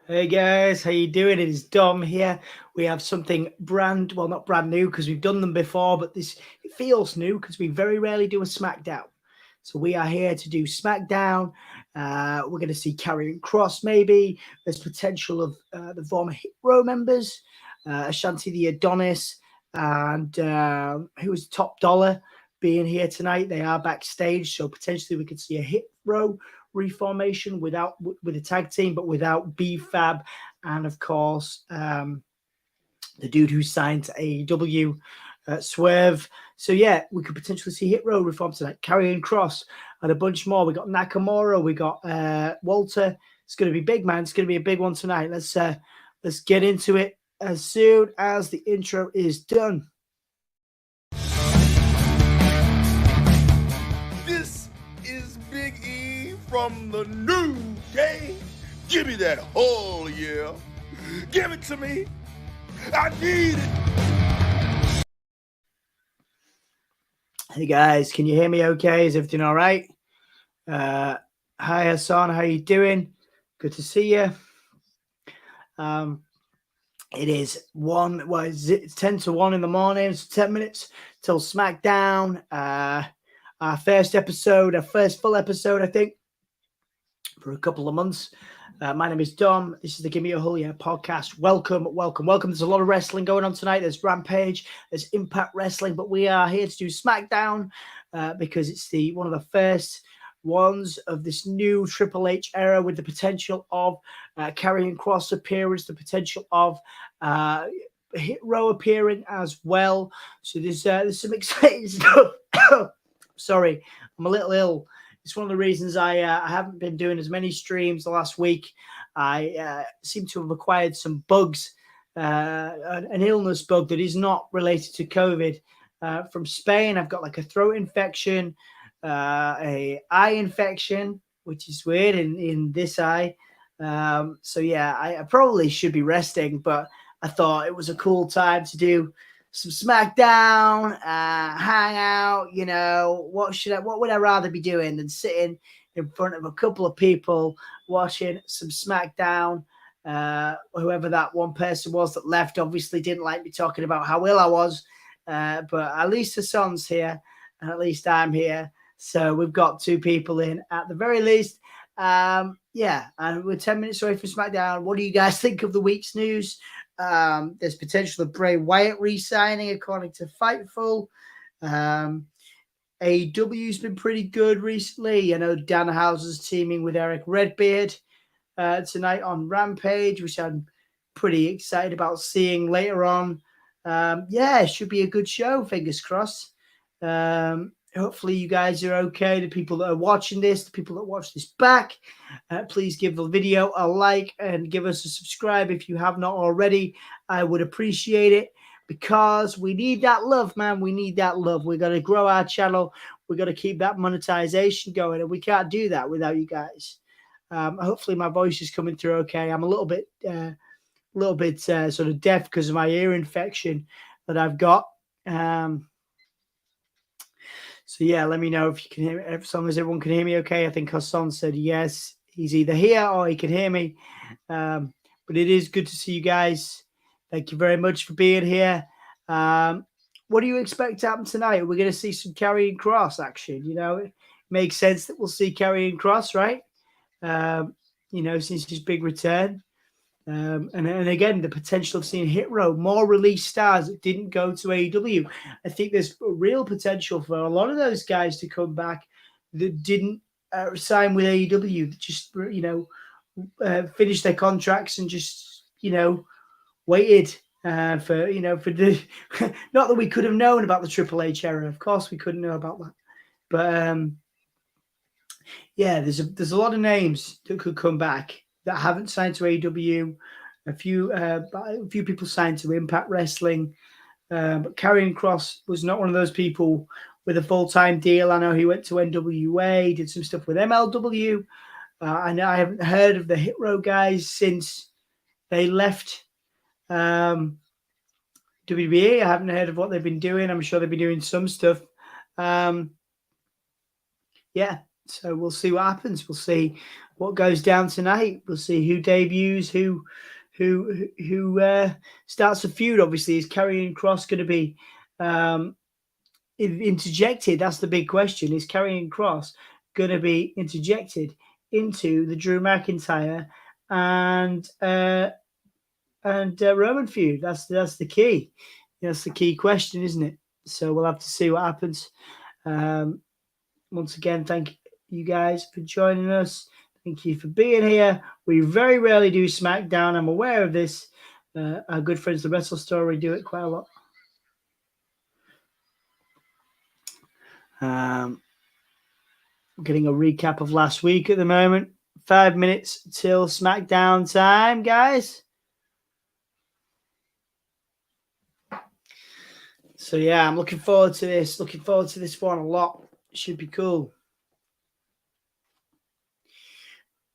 Hey guys, how you doing? It is Dom here. We have something not brand new because we've done them before, but it feels new because we very rarely do a Smackdown. So we are here to do Smackdown. We're going to see Karrion Kross maybe. There's potential of the former Hit Row members, Ashanti the Adonis, and who was Top Dollar being here tonight. They are backstage, so potentially we could see a Hit Row reformation with a tag team, but without B-Fab and of course the dude who signed to AEW, Swerve. So yeah, we could potentially see Hit Row reform tonight. Karrion Kross and a bunch more. We got Nakamura, we got Walter. It's going to be big, man. It's going to be a big one tonight. Let's get into it as soon as the intro is done. This is Big E from the new day. Give me that whole yeah. Give it to me. I need it. Hey guys, can you hear me okay? Is everything all right? Hi Hassan, how you doing? Good to see you. It is it's 10 to 1 in the morning, so 10 minutes till SmackDown. Our first full episode, I think, for a couple of months. My name is Dom. This is the Give Me a Hull Yeah podcast. Welcome. There's a lot of wrestling going on tonight. There's Rampage, there's Impact Wrestling, but we are here to do SmackDown because it's one of the first ones of this new Triple H era, with the potential of Karrion Kross appearance, the potential of Hit Row appearing as well. So there's some exciting stuff. Sorry, I'm a little ill. It's one of the reasons I haven't been doing as many streams the last week. I seem to have acquired some bugs, an illness bug that is not related to COVID from Spain. I've got like a throat infection, a eye infection, which is weird in this eye. So yeah, I probably should be resting, but I thought it was a cool time to do some SmackDown, hang out. You know, what would I rather be doing than sitting in front of a couple of people watching some SmackDown? Whoever that one person was that left obviously didn't like me talking about how ill I was, but at least Hassan's here and at least I'm here. So we've got two people in at the very least. Yeah, and we're 10 minutes away from SmackDown. What do you guys think of the week's news? There's potential of Bray Wyatt re-signing, according to Fightful. AEW's been pretty good recently. I know Danhausen's teaming with Eric Redbeard tonight on Rampage, which I'm pretty excited about seeing later on. Yeah, it should be a good show, fingers crossed. Hopefully you guys are okay. The people that are watching this, the people that watch this back, please give the video a like and give us a subscribe if you have not already. I would appreciate it because we need that love, man. We need that love. We're going to grow our channel. We're going to keep that monetization going, and we can't do that without you guys. Hopefully my voice is coming through okay. I'm a little bit sort of deaf because of my ear infection that I've got. So yeah, let me know if you can hear me. As long as everyone can hear me okay. I think Hassan said yes. He's either here or he can hear me. But it is good to see you guys. Thank you very much for being here. What do you expect to happen tonight? We're going to see some Karrion Kross action. You know, it makes sense that we'll see Karrion Kross, right? You know, since his big return. And again, the potential of seeing Hit Row, more release stars that didn't go to AEW. I think there's real potential for a lot of those guys to come back that didn't sign with AEW, that just, you know, finished their contracts and just, you know, waited for the not that we could have known about the Triple H era. Of course we couldn't know about that. But yeah, there's a lot of names that could come back that haven't signed to AEW. A few people signed to Impact Wrestling, but Karrion Kross was not one of those people with a full-time deal. I know he went to NWA, did some stuff with MLW. I know I haven't heard of the Hit Row guys since they left WWE. I haven't heard of what they've been doing. I'm sure they've been doing some stuff. Yeah, so we'll see what happens. We'll see what goes down tonight. We'll see who debuts, who starts a feud. Obviously, is Karrion Kross going to be interjected? That's the big question. Is Karrion Kross going to be interjected into the Drew McIntyre and Roman feud? That's the key. That's the key question, isn't it? So we'll have to see what happens. Once again, thank you guys for joining us. Thank you for being here. We very rarely do SmackDown. I'm aware of this. Our good friends, the Wrestle Story, do it quite a lot. Getting a recap of last week at the moment. 5 minutes till SmackDown time, guys. So yeah, I'm looking forward to this. Looking forward to this one a lot. It should be cool.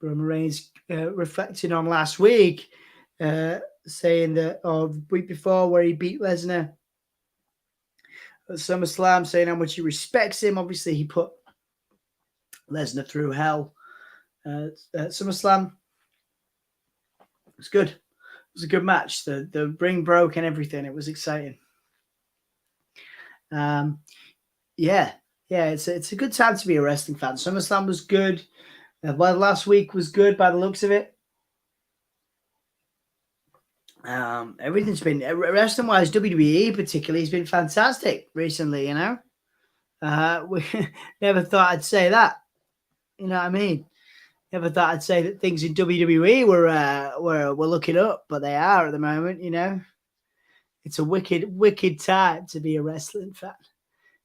Roman Reigns reflecting on last week, saying that, or the week before, where he beat Lesnar at SummerSlam, saying how much he respects him. Obviously, he put Lesnar through hell at SummerSlam. It was good. It was a good match. The ring broke and everything. It was exciting. Yeah, it's a good time to be a wrestling fan. SummerSlam was good. Last week was good by the looks of it. Everything's been wrestling wise, WWE particularly has been fantastic recently. We never thought I'd say that. You know what I mean? Never thought I'd say that things in WWE were looking up, but they are at the moment. It's a wicked time to be a wrestling fan.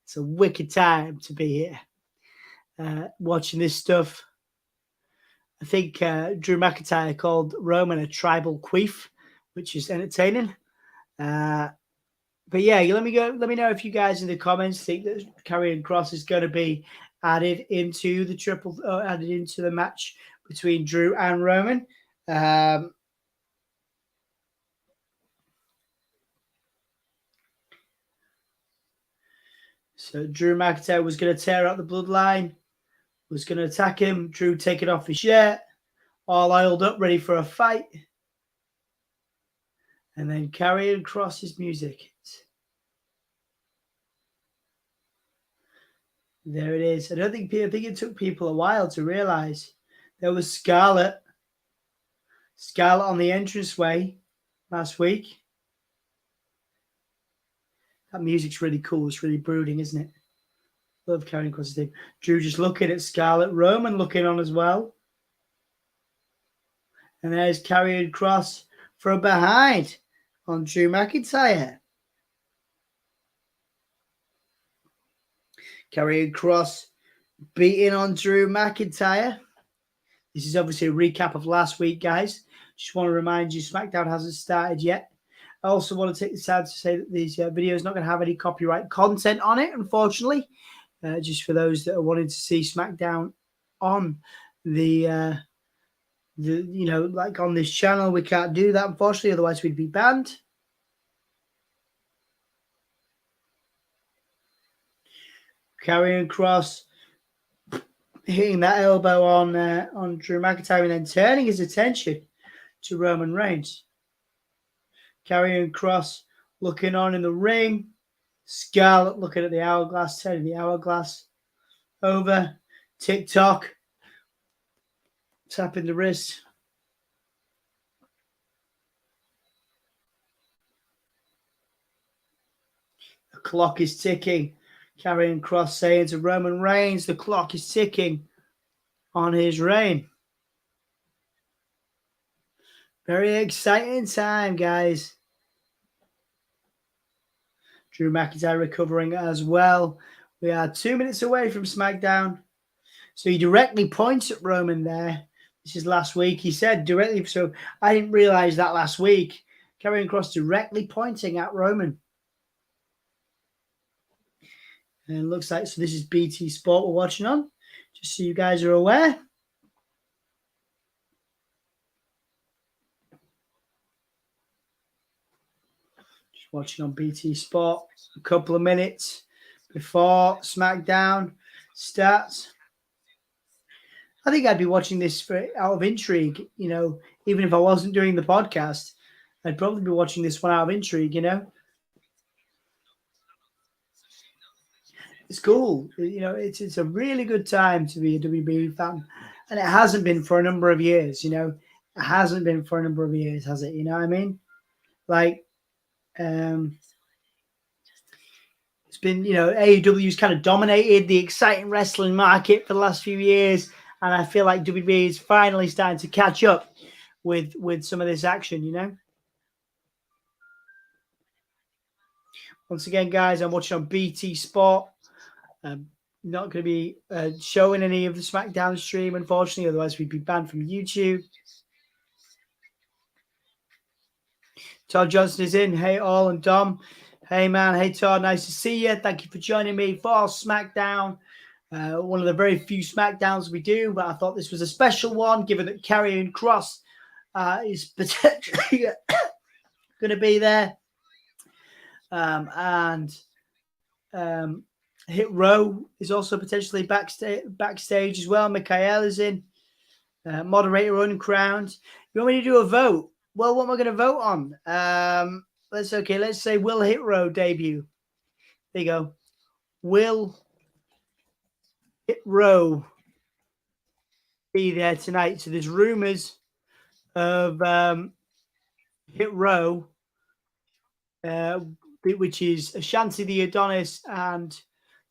It's a wicked time to be here watching this stuff. I think Drew McIntyre called Roman a tribal queef, which is entertaining. But yeah, let me know if you guys in the comments think that Karrion Kross is going to be added into the match between Drew and Roman. So Drew McIntyre was going to tear out the bloodline, was going to attack him. Drew taking off his shirt, all oiled up, ready for a fight. And then Karrion Kross's music. There it is. I think it took people a while to realize there was Scarlett on the entranceway last week. That music's really cool. It's really brooding, isn't it? Love Karrion Kross's thing. Drew just looking at Scarlett. Roman looking on as well. And there's Karrion Kross for a behind on Drew McIntyre. Karrion Kross beating on Drew McIntyre. This is obviously a recap of last week, guys. Just want to remind you, SmackDown hasn't started yet. I also want to take the time to say that these videos are not going to have any copyright content on it, unfortunately. Just for those that are wanting to see SmackDown on like on this channel, we can't do that, unfortunately. Otherwise, we'd be banned. Karrion Kross hitting that elbow on Drew McIntyre and then turning his attention to Roman Reigns. Karrion Kross looking on in the ring. Scarlett looking at the hourglass, turning the hourglass over. TikTok. Tapping the wrist. The clock is ticking. Karrion Kross saying to Roman Reigns, the clock is ticking on his reign. Very exciting time, guys. Drew McIntyre recovering as well. We are 2 minutes away from SmackDown. So he directly points at Roman there. This is last week. He said directly. So I didn't realize that last week. Karrion Kross directly pointing at Roman. And it looks like, so this is BT Sport we're watching on. Just so you guys are aware. Just watching on BT Sport. A couple of minutes before SmackDown starts. I think I'd be watching this out of intrigue, you know, even if I wasn't doing the podcast, I'd probably be watching this one out of intrigue, you know. It's cool. You know, it's a really good time to be a WB fan. And it hasn't been for a number of years, you know. It hasn't been for a number of years, has it? You know what I mean? Like, it's been, you know, AEW's kind of dominated the exciting wrestling market for the last few years. And I feel like WB is finally starting to catch up with some of this action, you know. Once again, guys, I'm watching on BT Sport. Not going to be showing any of the SmackDown stream, unfortunately. Otherwise, we'd be banned from YouTube. Todd Johnson is in. Hey, all, and Dom. Hey, man. Hey, Todd. Nice to see you. Thank you for joining me for SmackDown. One of the very few SmackDowns we do, but I thought this was a special one, given that Karrion Kross is potentially going to be there. Hit Row is also potentially backstage as well. Mikhail is in. Moderator uncrowned. You want me to do a vote? Well, what am I going to vote on? Let's say will Hit Row debut. There you go. Will Hit Row be there tonight? So there's rumors of Hit Row, which is Ashanti the Adonis and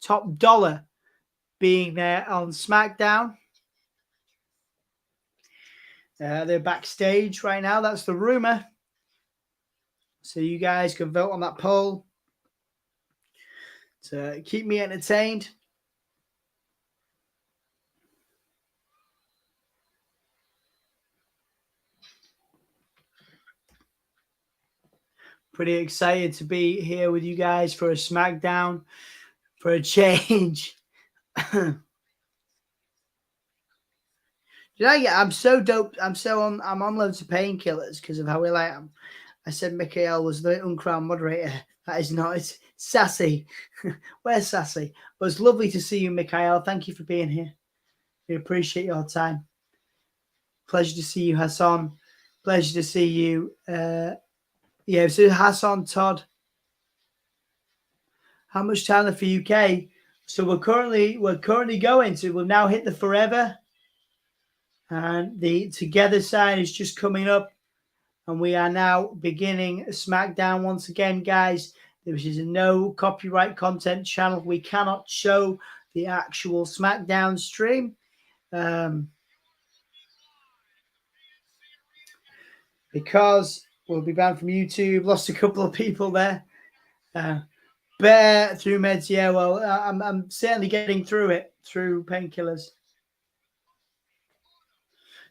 Top Dollar being there on SmackDown. They're backstage right now. That's the rumor. So you guys can vote on that poll to keep me entertained. Pretty excited to be here with you guys for a SmackDown, for a change. I'm so dope. I'm on loads of painkillers because of how ill I am. I said Mikhail was the uncrowned moderator. That is not. It's Sassy. Where's Sassy? But it's lovely to see you, Mikhail. Thank you for being here. We appreciate your time. Pleasure to see you, Hassan. Pleasure to see you. Yeah, so Hassan, Todd. How much time left for UK? So we're currently going to. We'll now hit the forever. And the together sign is just coming up. And we are now beginning SmackDown once again, guys. This is a no copyright content channel. We cannot show the actual SmackDown stream. Because we'll be banned from YouTube. Lost a couple of people there. Bear through meds. Yeah, well, I'm certainly getting through it through painkillers.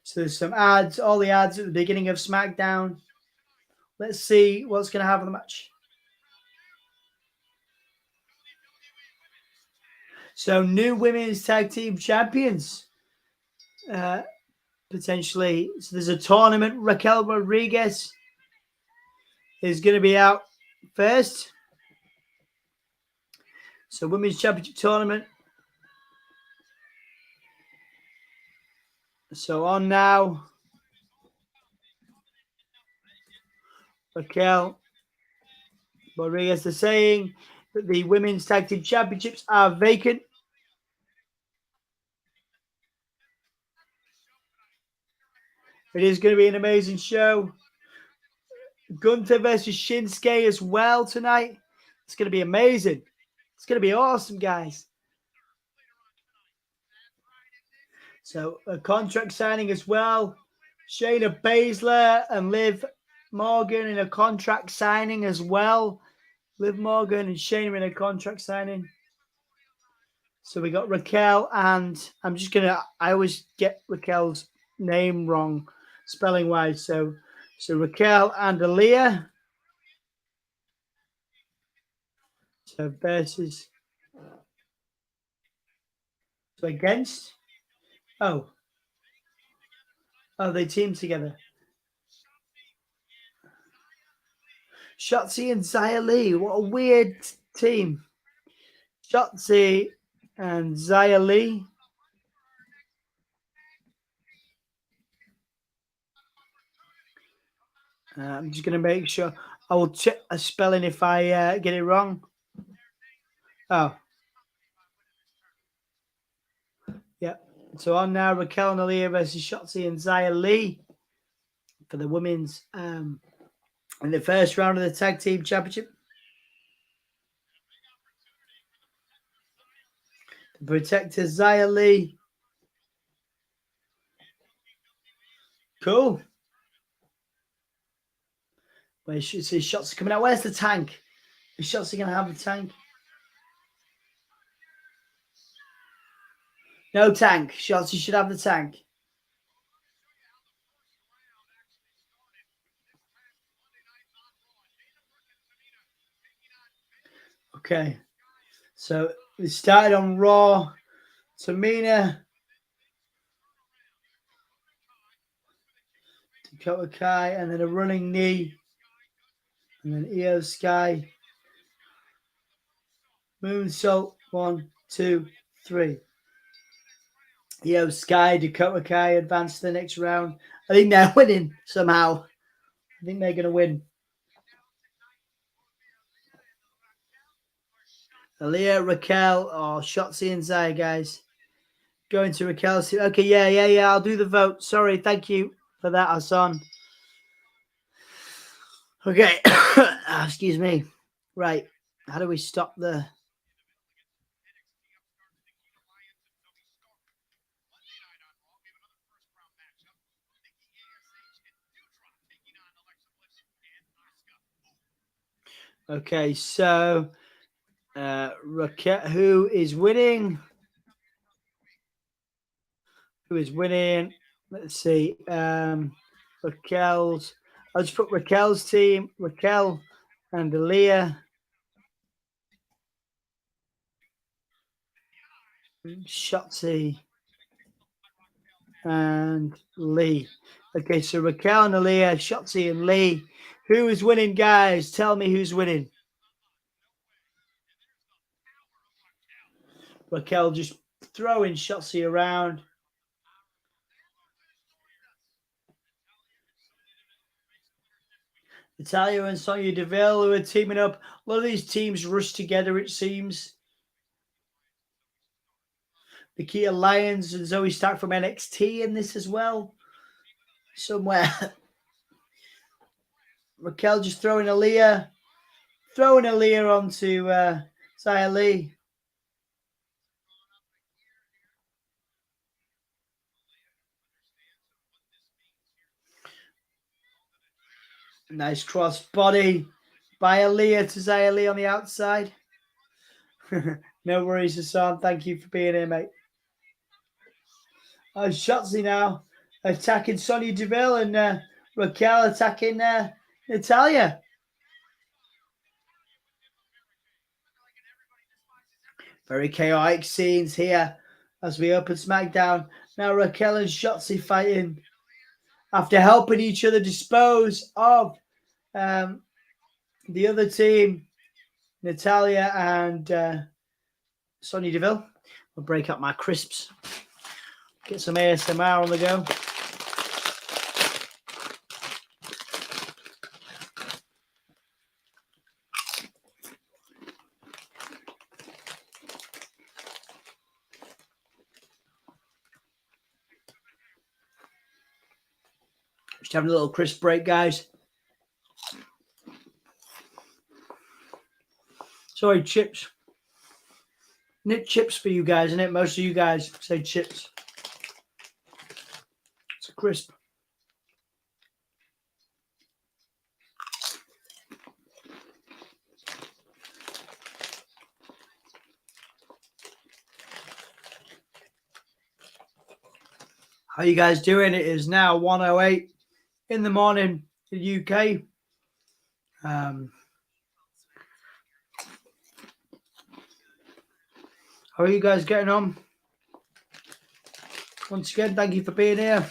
So there's some ads, all the ads at the beginning of SmackDown. Let's see what's going to happen in the match. So new women's tag team champions. Potentially. So there's a tournament. Raquel Rodriguez is going to be out first. So women's championship tournament. So on now. Raquel Rodriguez is saying that the women's tag team championships are vacant. It is going to be an amazing show. Gunther versus Shinsuke as well tonight. It's going to be amazing. It's going to be awesome, guys. So a contract signing as well. Shayna Baszler and Liv Morgan in a contract signing as well. Liv Morgan and Shayna in a contract signing. So we got Raquel and I always get Raquel's name wrong spelling wise. So Raquel and Aaliyah. So versus. So against. Oh, they team together. Shotzi and Xia Li. What a weird team. Shotzi and Xia Li. I'm just going to make sure. I will check a spelling if I get it wrong. Oh. Yeah. So on now, Raquel and Aaliyah versus Shotzi and Xia Li for the women's in the first round of the tag team championship. The protector Xia Li. Cool. Where should see shots coming out? Where's the tank? Is Shotzi going to have the tank? No tank. Shotzi should have the tank. Okay. So it started on Raw. Tamina. Dakota Kai. And then a running knee. And then Io Sky. Moonsault. 1, 2, 3. Io Sky, Dakota Kai advance to the next round. I think they're winning somehow. I think they're going to win. Aaliyah, Raquel, or Shotzi and Xia, guys. Going to Raquel's team. Okay, yeah. I'll do the vote. Sorry, thank you for that, Hassan. Okay. Excuse me. Right. How do we stop the... Okay, so Raquel, who is winning? Who is winning? Let's see. Raquel's. I'll just put Raquel's team. Raquel and Aaliyah. Shotzi and Lee. Okay, so Raquel and Aaliyah, Shotzi and Lee. Who is winning, guys? Tell me who's winning. Raquel just throwing Shotzi around. Natalya and Sonya Deville who are teaming up. A lot of these teams rush together, it seems. Nikita Lyons and Zoe Stark from NXT in this as well. Somewhere. Raquel just throwing Aaliyah onto Xia Li. Nice cross body by Aaliyah to Xia Li on the outside. No worries, Hassan. Thank you for being here, mate. Shotzi now attacking Sonya Deville and Raquel attacking Natalya. Very chaotic scenes here as we open SmackDown. Now Raquel and Shotzi fighting after helping each other dispose of the other team, Natalya and Sonya Deville. I'll break up my crisps. Get some ASMR on the go. Just having a little crisp break, guys. Sorry, chips. Knit chips for you guys, isn't it? Most of you guys say chips. It's a crisp. How you guys doing? It is now 1:08 in the morning in the UK. How are you guys getting on? Once again, thank you for being here.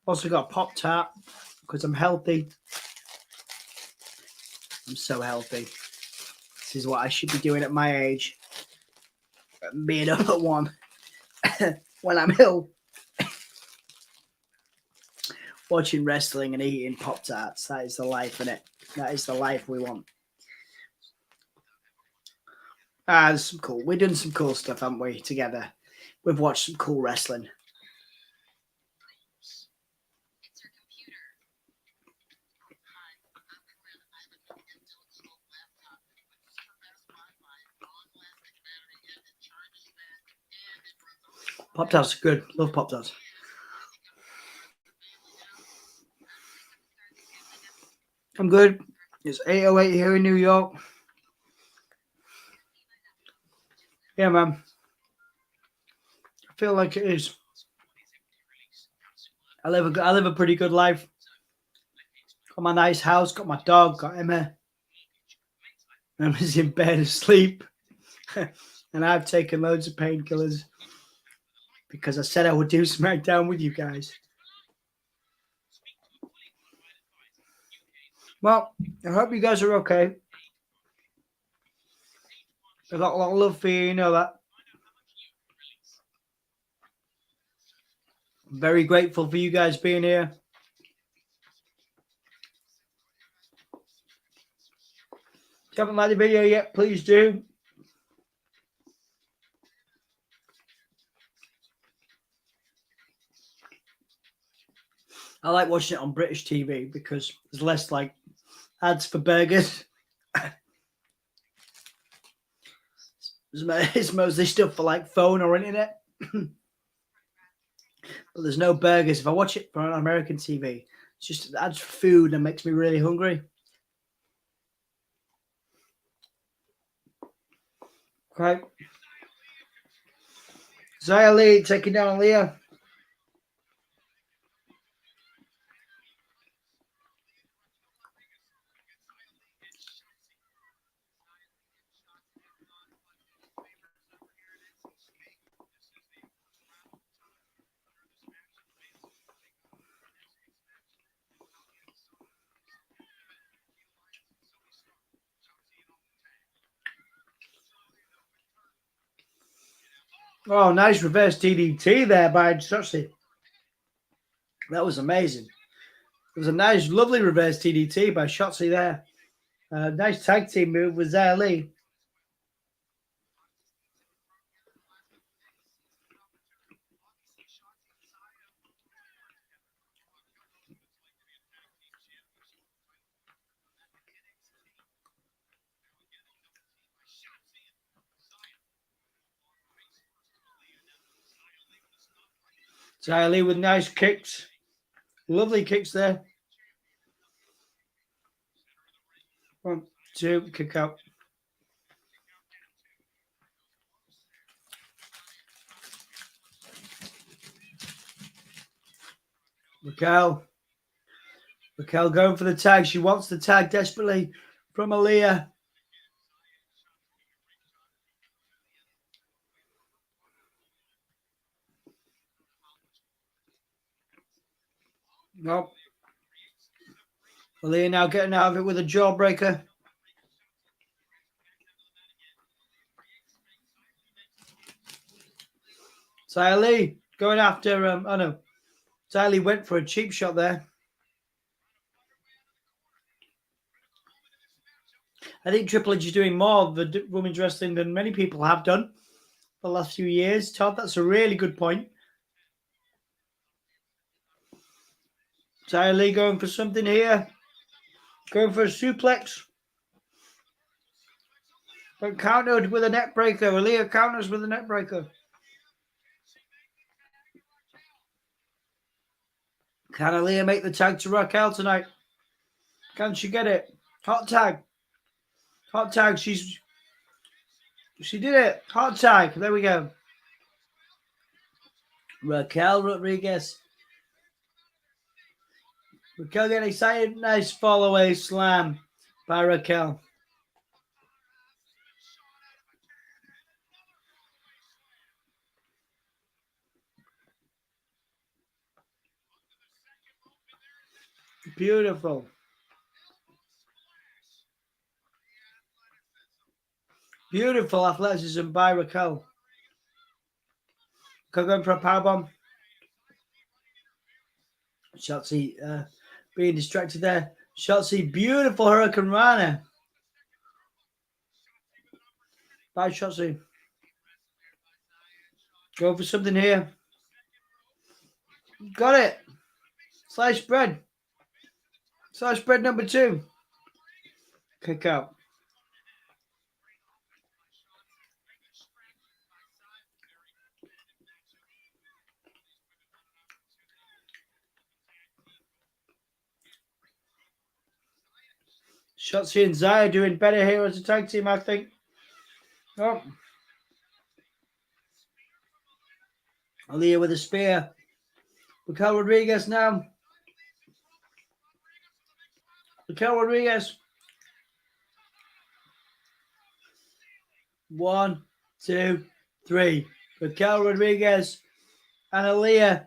Also got Pop-Tart because I'm healthy. I'm so healthy. This is what I should be doing at my age. Being up at 1 when I'm ill. Watching wrestling and eating Pop-Tarts. That is the life, innit? That is the life we want. There's some cool. We've done some cool stuff, haven't we, together? We've watched some cool wrestling. Pop-Tarts are good. Love Pop-Tarts. I'm good. It's 8:08 here in New York. Yeah, man. I feel like it is. I live a pretty good life. Got my nice house, got my dog, got Emma. Emma's in bed asleep. And I've taken loads of painkillers because I said I would do SmackDown with you guys. Well, I hope you guys are okay. I got a lot of love for you, you know that. I'm very grateful for you guys being here. If you haven't liked the video yet, please do. I like watching it on British TV because there's less like ads for burgers. It's mostly stuff for like phone or internet. But there's no burgers. If I watch it on American TV, it's just ads for food and makes me really hungry. Okay. Xia Li taking down Leah. Oh, nice reverse DDT there by Shotzi. That was amazing. It was a nice, lovely reverse DDT by Shotzi there. Nice tag team move with Xia Li. Xia Li with nice kicks. Lovely kicks there. 1, 2, kick out. Raquel going for the tag. She wants the tag desperately from Aaliyah. Nope. Aaliyah now getting out of it with a jawbreaker. Xia Li going after oh no. Xia Li went for a cheap shot there. I think Triple H is doing more of the women's wrestling than many people have done for the last few years. Todd, that's a really good point. Xia Li going for something here. Going for a suplex. But countered with a neck breaker. Aaliyah counters with a neck breaker. Can Aaliyah make the tag to Raquel tonight? Can she get it? Hot tag. Hot tag. She did it. Hot tag. There we go. Raquel Rodriguez. Raquel getting excited. Nice fall away slam by Raquel. Beautiful. Beautiful athleticism by Raquel. Going for a powerbomb. Shotzi being distracted there. Shotzi, beautiful Hurricane Rana. By Shotzi. Go for something here. Got it. Sliced bread. Sliced bread number 2. Kick out. Shotzi and Zaya doing better here as a tag team, I think. Oh. Aaliyah with a spear. Raquel Rodriguez now. Raquel Rodriguez. 1, 2, 3. Raquel Rodriguez and Aaliyah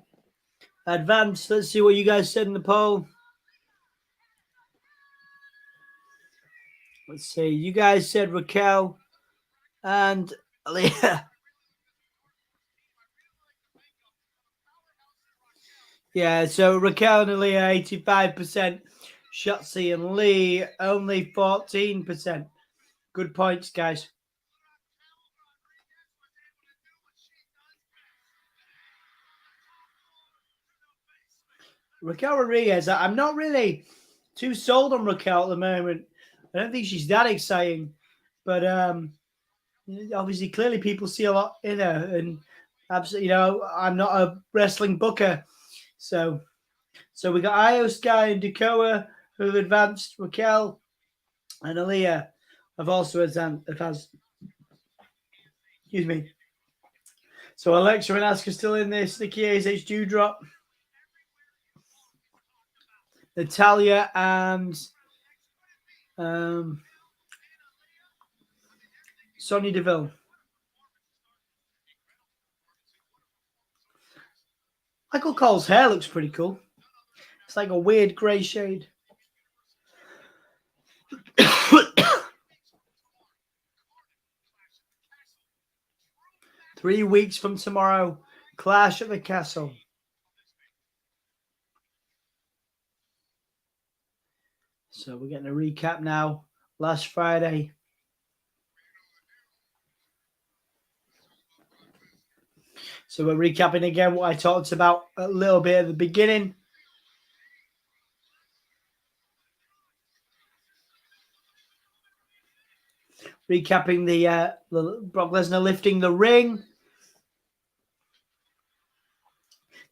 advanced. Let's see what you guys said in the poll. Let's see. You guys said Raquel and Aaliyah. Yeah, so Raquel and Aaliyah 85%. Shotzi and Lee only 14%. Good points, guys. Raquel Rodriguez, I'm not really too sold on Raquel at the moment. I don't think she's that exciting. But obviously, clearly people see a lot in her. And absolutely, I'm not a wrestling booker. So we got Io Sky and Dakota who have advanced. Raquel and Aaliyah have also advanced. Excuse me. So Alexa and Asuka still in this. Nikki ASH Dewdrop. Natalia and Sonya Deville. Michael Cole's hair looks pretty cool. It's like a weird grey shade. 3 weeks from tomorrow, Clash at the Castle. So we're getting a recap now. Last Friday. So we're recapping again what I talked about a little bit at the beginning. Recapping the Brock Lesnar lifting the ring.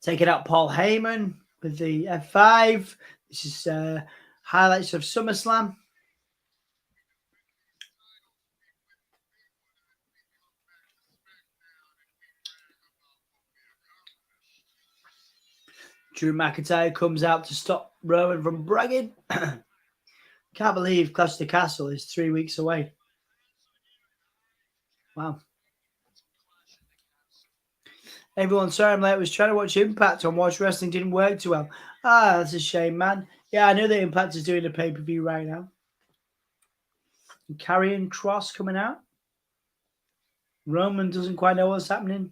Taking out Paul Heyman with the F5. This is highlights of SummerSlam. Drew McIntyre comes out to stop Roman from bragging. Can't believe Clash of the Castle is 3 weeks away. Wow. Everyone, sorry I'm late. I was trying to watch Impact on Watch Wrestling. Didn't work too well. That's a shame, man. Yeah, I know that Impact is doing a pay-per-view right now. And Karrion Kross coming out. Roman doesn't quite know what's happening.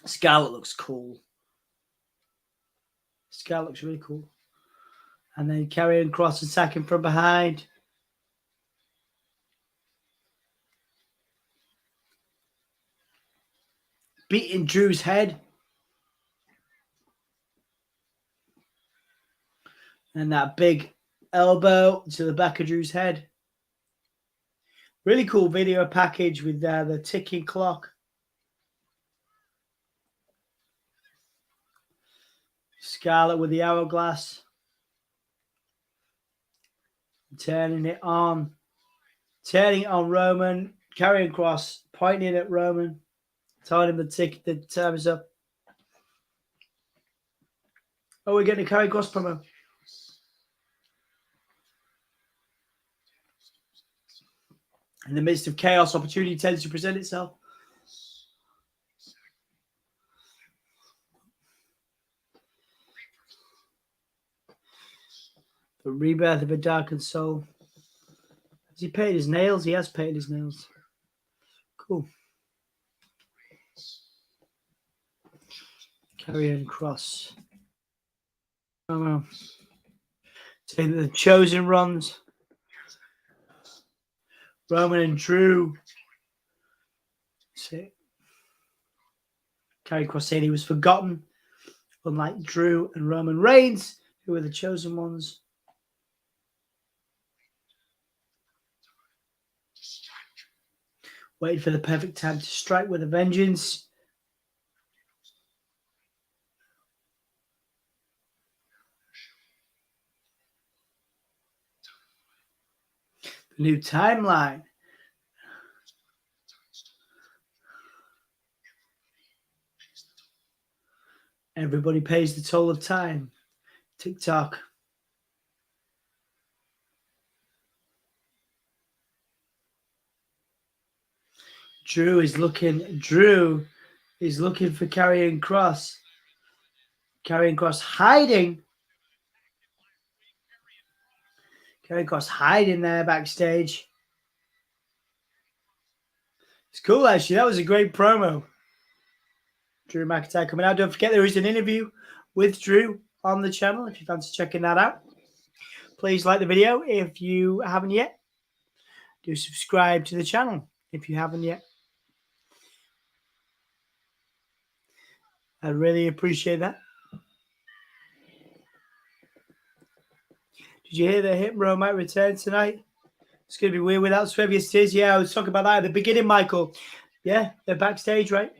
Scarlett looks cool. Scarlett looks really cool. And then Karrion Kross attacking from behind. Beating Drew's head. And that big elbow to the back of Drew's head. Really cool video package with the ticking clock. Scarlett with the hourglass. Turning it on. Turning it on Roman. Karrion Kross pointing at Roman. Telling him the time is up. Oh, we're getting a Karrion Kross promo. In the midst of chaos, opportunity tends to present itself. The rebirth of a darkened soul. Has he painted his nails? He has painted his nails. Cool. Karrion Kross. Oh well. Saying that the Chosen runs. Roman and Drew. Karrion Kross saying he was forgotten, unlike Drew and Roman Reigns, who were the chosen ones. Waiting for the perfect time to strike with a vengeance. The new timeline. Everybody pays the toll of time. TikTok. Drew is looking for Karrion Kross. Karrion Kross hiding. Karrion Kross hiding there backstage. It's cool, actually. That was a great promo. Drew McIntyre coming out. Don't forget there is an interview with Drew on the channel if you fancy checking that out. Please like the video if you haven't yet. Do subscribe to the channel if you haven't yet. I really appreciate that. Did you hear that Hit Row might return tonight? It's going to be weird without Swerve Stiz. Yeah, I was talking about that at the beginning, Michael. Yeah, they're backstage, right?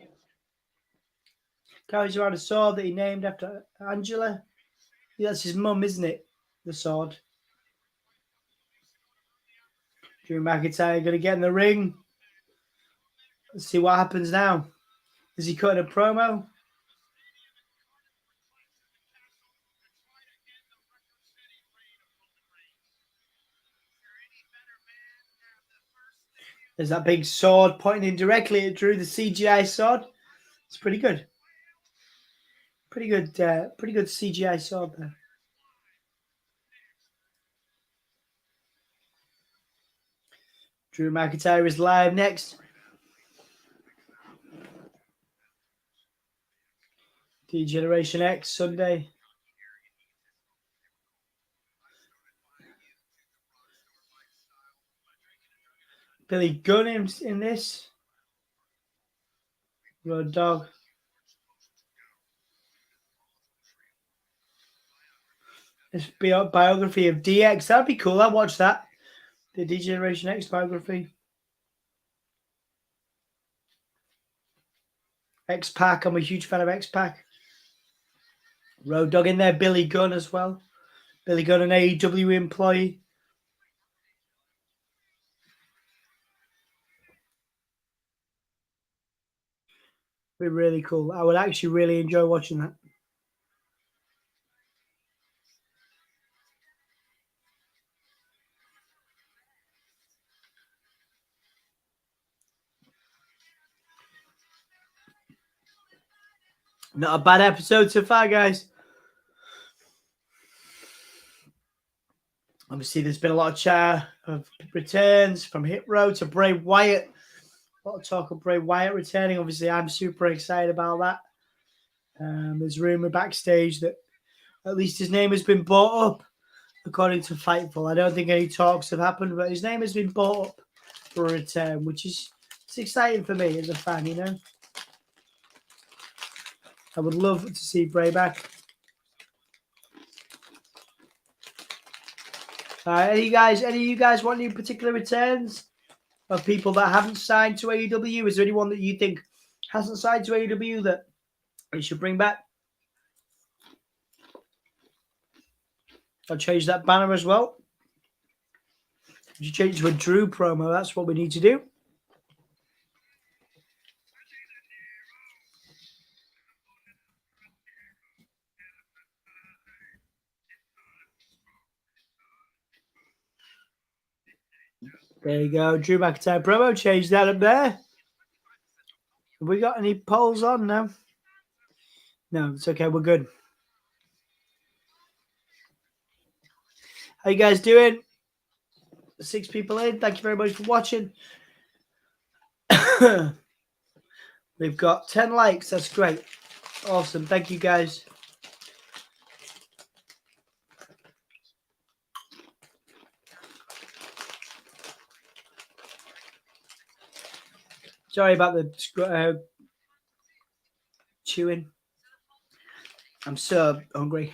Carries around a sword that he named after Angela. Yeah, that's his mum, isn't it? The sword. Drew McIntyre going to get in the ring. Let's see what happens now. Is he cutting a promo? There's that big sword pointing in directly at Drew, the CGI sword. It's pretty good. Pretty good CGI sword there. Drew McIntyre is live next. D-Generation X Sunday. Billy Gunn in this. Road Dogg. This biography of DX. That'd be cool. I'd watch that. The D-Generation X biography. X-Pac. I'm a huge fan of X-Pac. Road Dogg in there. Billy Gunn as well. Billy Gunn, an AEW employee. Be really cool. I would actually really enjoy watching that. Not a bad episode so far, guys. Obviously, there's been a lot of chat of returns from Hit Row to Bray Wyatt. A lot of talk of Bray Wyatt returning. Obviously, I'm super excited about that. There's rumor backstage that at least his name has been brought up, according to Fightful. I don't think any talks have happened, but his name has been brought up for a return, which is it's exciting for me as a fan, you know. I would love to see Bray back. Any of you guys want any particular returns of people that haven't signed to AEW? Is there anyone that you think hasn't signed to AEW that we should bring back? I'll change that banner as well. You change to a Drew promo. That's what we need to do. There you go. Drew McIntyre promo. Change that up there. Have we got any polls on now? No, it's okay. We're good. How you guys doing? 6 people in. Thank you very much for watching. We've got 10 likes. That's great. Awesome. Thank you, guys. Sorry about the chewing. I'm so hungry.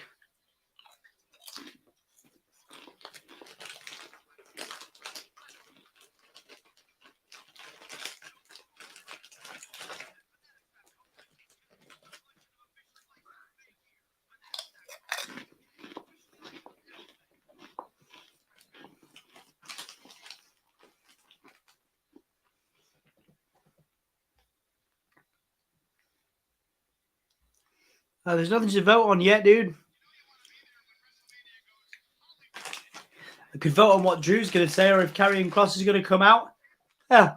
There's nothing to vote on yet, dude. I could vote on what Drew's going to say or if Karrion Kross is going to come out. Yeah.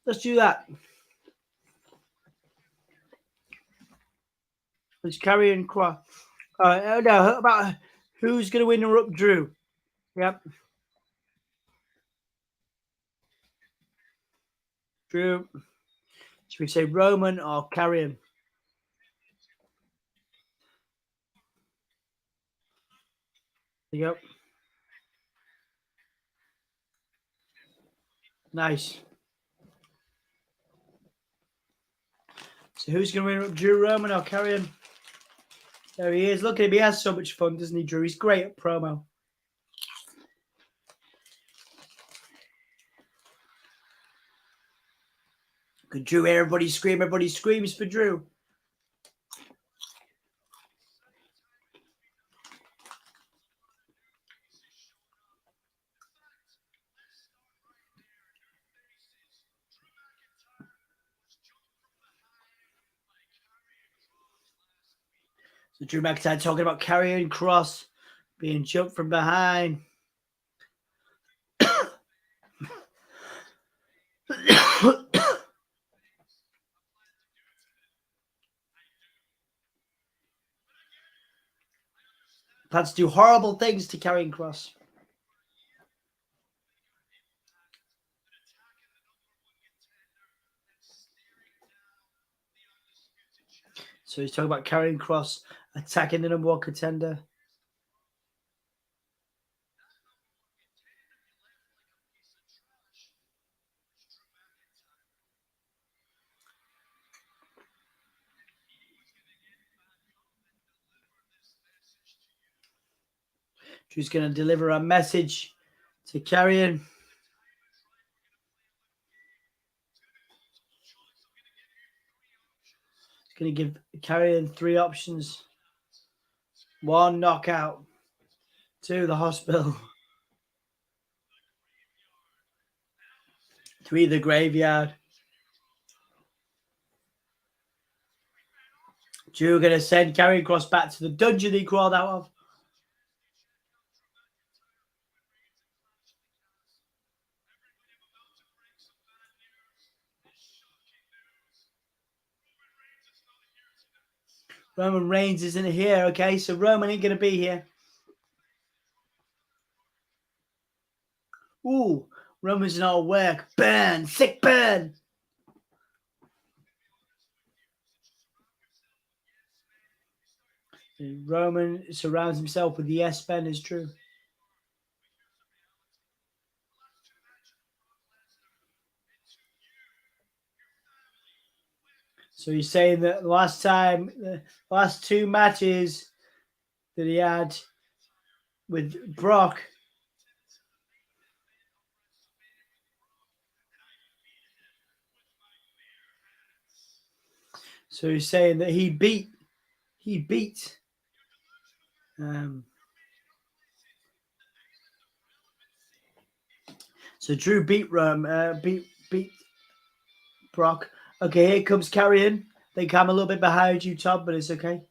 Let's do that. It's Karrion Kross. No, about who's going to interrupt Drew. Yep. Drew. Should we say Roman or Karrion? Yep. Nice. So who's going to interrupt Drew, Roman or Karrion? There he is. Look at him. He has so much fun, doesn't he, Drew? He's great at promo. Good Drew. Everybody scream. Everybody screams for Drew. So Drew McIntyre talking about Karrion Kross being jumped from behind. Plans to do horrible things to Karrion Kross. So he's talking about Karrion Kross attacking the number 1 contender. Drew's going to deliver a message to Karrion. He's going to give Karrion 3 options. 1, knockout. 2, the hospital. 3, the graveyard. Drew going to send Karrion Kross back to the dungeon he crawled out of. Roman Reigns isn't here, okay? So Roman ain't going to be here. Ooh, Roman's not at work. Burn, sick burn. Roman surrounds himself with the yes men, is true. So he's saying that the last 2 matches that he had with Brock, so he's saying that he beat so Drew beat Brock. Okay, here comes Karrion. I think I'm a little bit behind you, Tom, but it's okay.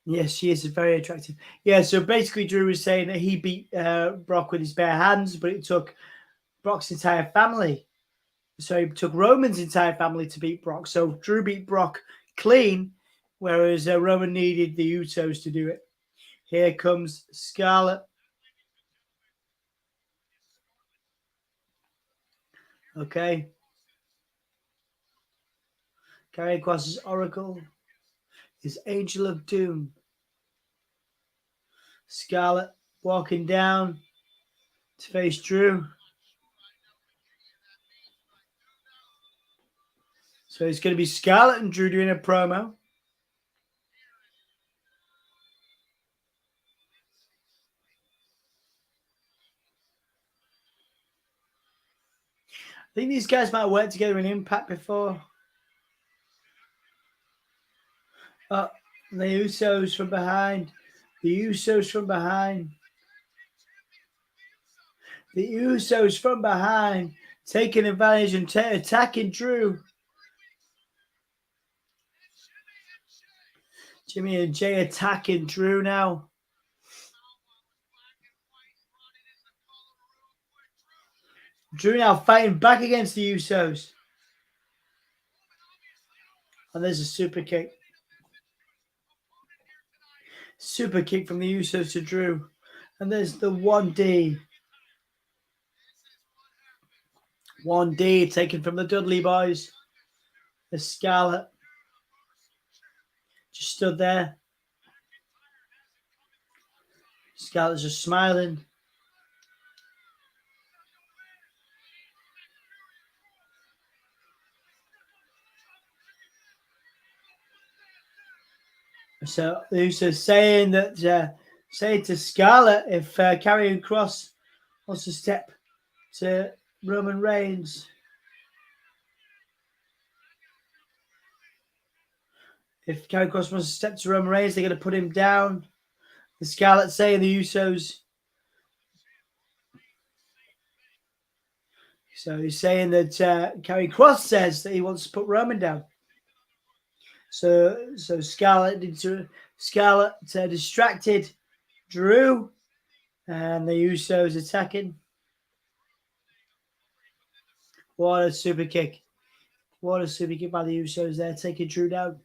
Yes, she is very attractive. Yeah, so basically Drew was saying that he beat Brock with his bare hands, but it took Brock's entire family. So he took Roman's entire family to beat Brock. So Drew beat Brock clean, whereas Roman needed the Usos to do it. Here comes Scarlett. Okay. Karrion Kross is Oracle. Is Angel of Doom. Scarlett walking down to face Drew. So it's going to be Scarlett and Drew doing a promo. I think these guys might work together in Impact before. The Usos from behind. The Usos from behind. The Usos from behind. Taking advantage and attacking Drew. Jimmy and Jay attacking Drew now. Drew now fighting back against the Usos. And there's a super kick. Super kick from the Usos to Drew. And there's the 1D. 1D taken from the Dudley boys. The Scarlett just stood there. Scarlett's just smiling. So the Usos saying that, saying to Scarlett, if Karrion Kross wants to step to Roman Reigns, if Karrion Kross wants to step to Roman Reigns, they're going to put him down. The Scarlett saying the Usos. So he's saying that Karrion Kross says that he wants to put Roman down. So Scarlett distracted Drew, and the Usos attacking. What a super kick! What a super kick by the Usos there, taking Drew down.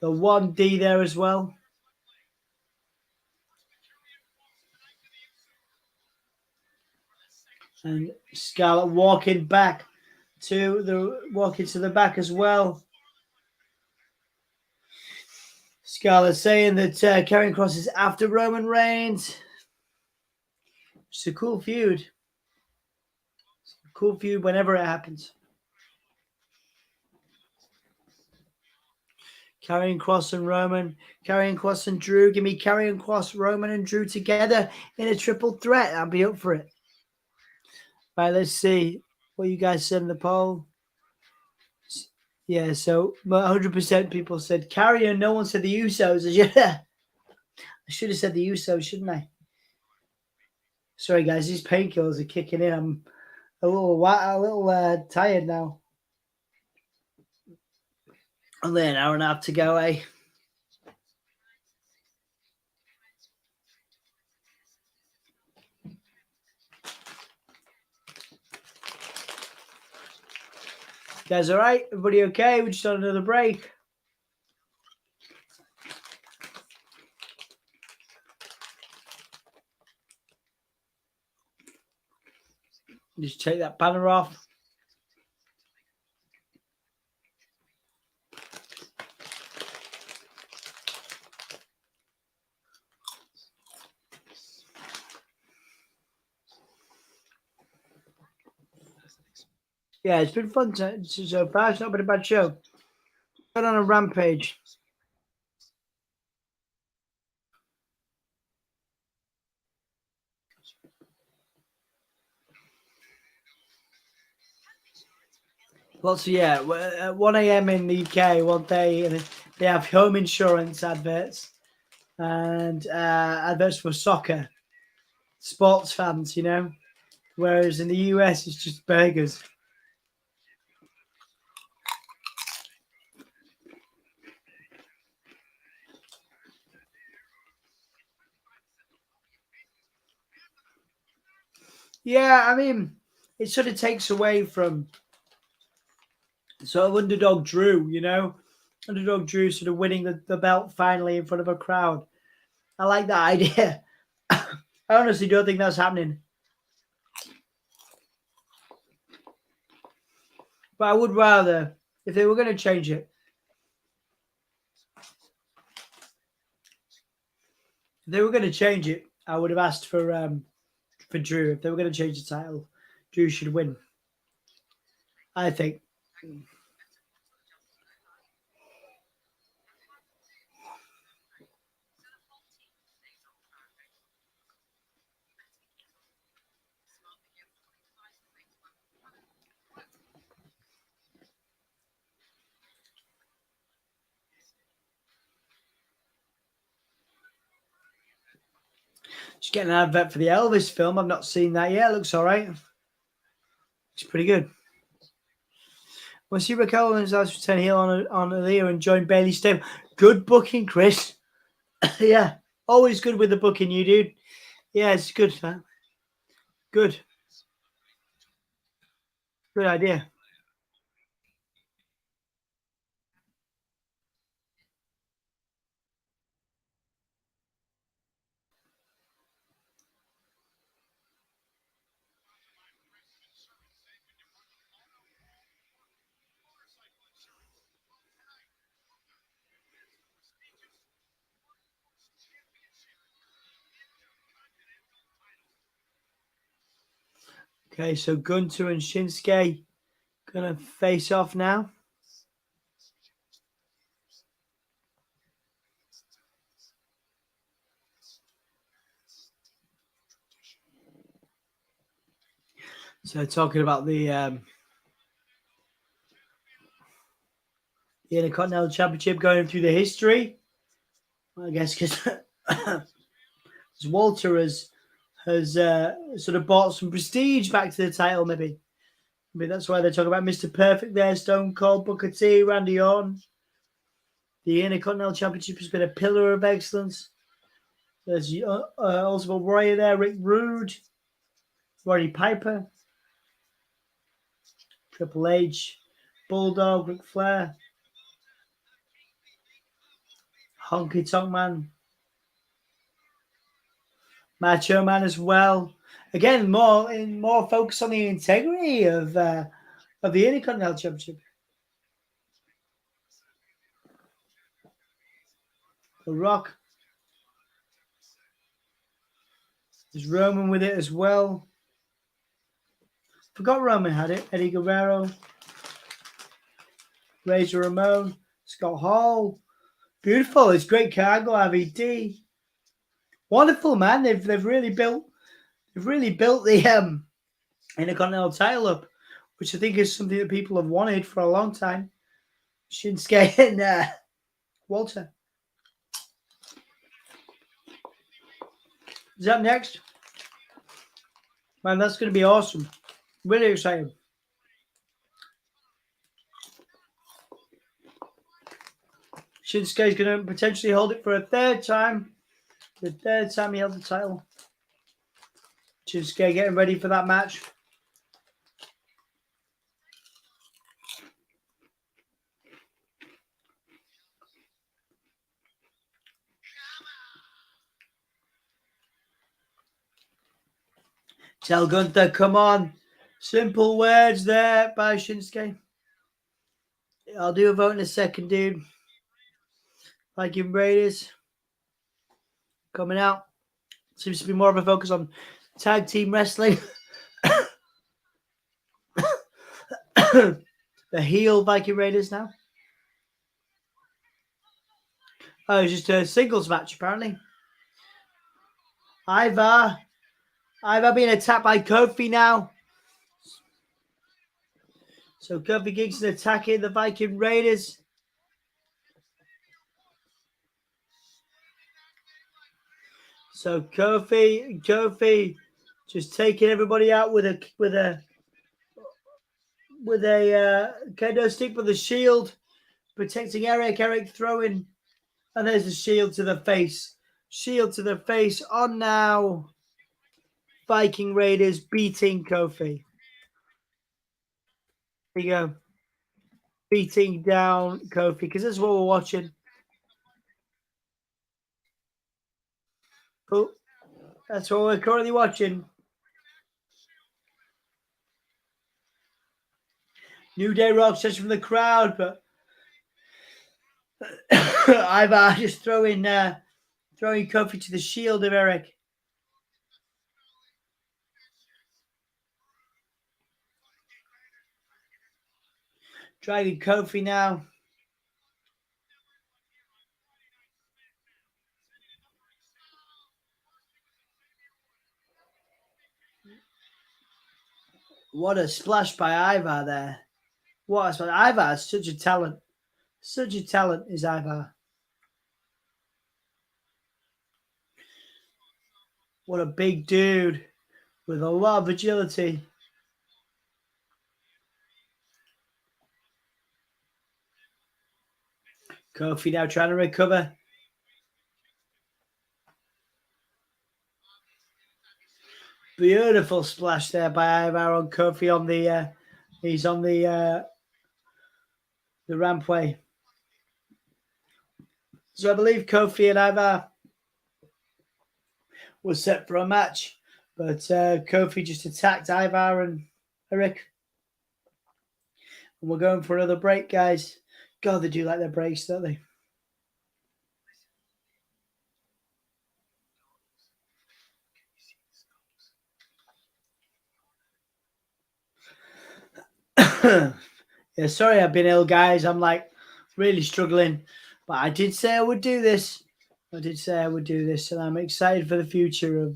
The 1D there as well. And Scarlett walking to the back as well. Scarlett saying that Karrion Kross is after Roman Reigns. It's a cool feud. Cool feud whenever it happens. Karrion Kross and Roman. Karrion Kross and Drew. Give me Karrion Kross, Roman, and Drew together in a triple threat. I'll be up for it. Right, let's see what you guys said in the poll. Yeah, so 100% people said Karrion. No one said the Usos. I should have said the Usos, shouldn't I? Sorry, guys. These painkillers are kicking in. I'm a little tired now. Only an hour and a half to go, eh? Guys, all right? Everybody okay? We just had another break. Just take that banner off. Yeah, it's been fun so far. It's not been a bad show. Got on a rampage. Lots of, at 1 a.m. in the UK one day, and they have home insurance adverts and adverts for soccer, sports fans, you know, whereas in the US it's just burgers. Yeah, I mean, it sort of takes away from sort of underdog Drew, you know, underdog Drew sort of winning the belt finally in front of a crowd. I like that idea. I honestly don't think that's happening. But I would rather, if they were going to change it, I would have asked for Drew. If they were going to change the title, Drew should win. I think. Just getting an advert for the Elvis film. I've not seen that yet. It looks all right. It's pretty good. We'll see Raquel Owens to turn heel on Aaliyah and join Bailey Stable. Good booking, Chris. Yeah, always good with the booking, you dude. Yeah, it's good, man. Good. Good idea. Okay, so Gunter and Shinsuke gonna face off now. So talking about the Intercontinental Championship going through the history. I guess because Walter has sort of brought some prestige back to the title, maybe. Maybe that's why they talk about Mr. Perfect there, Stone Cold, Booker T, Randy Orton. The Intercontinental Championship has been a pillar of excellence. There's also Warrior there, Rick Rude, Roddy Piper, Triple H, Bulldog, Ric Flair, Honky Tonk Man, Macho Man as well. Again, more focus on the integrity of the Intercontinental Championship. The Rock. There's Roman with it as well. Forgot Roman had it. Eddie Guerrero, Razor Ramon, Scott Hall. Beautiful. It's great cargo. RVD. Wonderful, man. They've really built the Intercontinental title up, which I think is something that people have wanted for a long time. Shinsuke and Walter. Is that next? Man, that's going to be awesome. Really exciting. Shinsuke's going to potentially hold it for a third time. The third time he held the title. Shinsuke getting ready for that match. Tell Gunther, come on. Simple words there by Shinsuke. I'll do a vote in a second, dude. Viking Raiders coming out. Seems to be more of a focus on tag team wrestling. The heel Viking Raiders now. Oh, it's just a singles match, apparently. Ivar being attacked by Kofi now. So Kofi Kingston attacking the Viking Raiders. So Kofi just taking everybody out with a kendo stick with a shield, protecting Eric. Eric throwing, and there's a shield to the face. Shield to the face on now. Viking Raiders beating Kofi. There you go. Beating down Kofi, because that's what we're watching. Oh, that's what we're currently watching. New Day rock session from the crowd, but Ivar just throwing Kofi to the shield of Eric. Dragging Kofi now. What a splash by Ivar there. What a splash. Ivar is such a talent. Such a talent is Ivar. What a big dude with a lot of agility. Kofi now trying to recover. Beautiful splash there by Ivar on Kofi on the he's on the rampway. So I believe Kofi and Ivar were set for a match, but Kofi just attacked Ivar and Eric. And we're going for another break, guys. God, they do like their breaks, don't they? Yeah, sorry I've been ill, guys. I'm like really struggling, but I did say I would do this. I did say I would do this, and I'm excited for the future of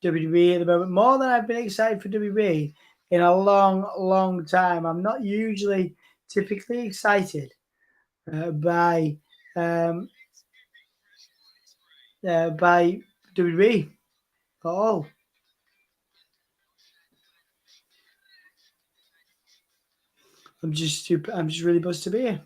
WWE at the moment, more than I've been excited for WWE in a long, long time. I'm not usually typically excited by WWE at all. I'm just really buzzed to be here.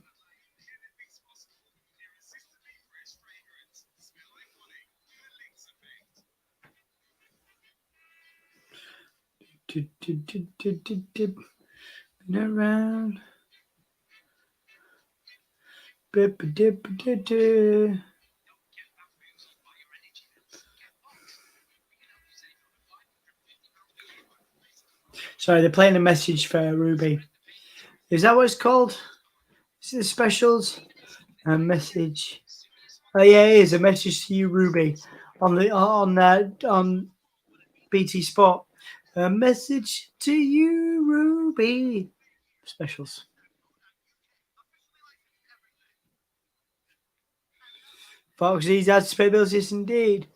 Been around. Sorry, they're playing a message for Ruby. Is that what it's called? Is it the specials? A message. Oh yeah, it is a message to you, Ruby, on BT Sport. A message to you, Ruby. Specials. Foxy's had to pay bills, yes indeed.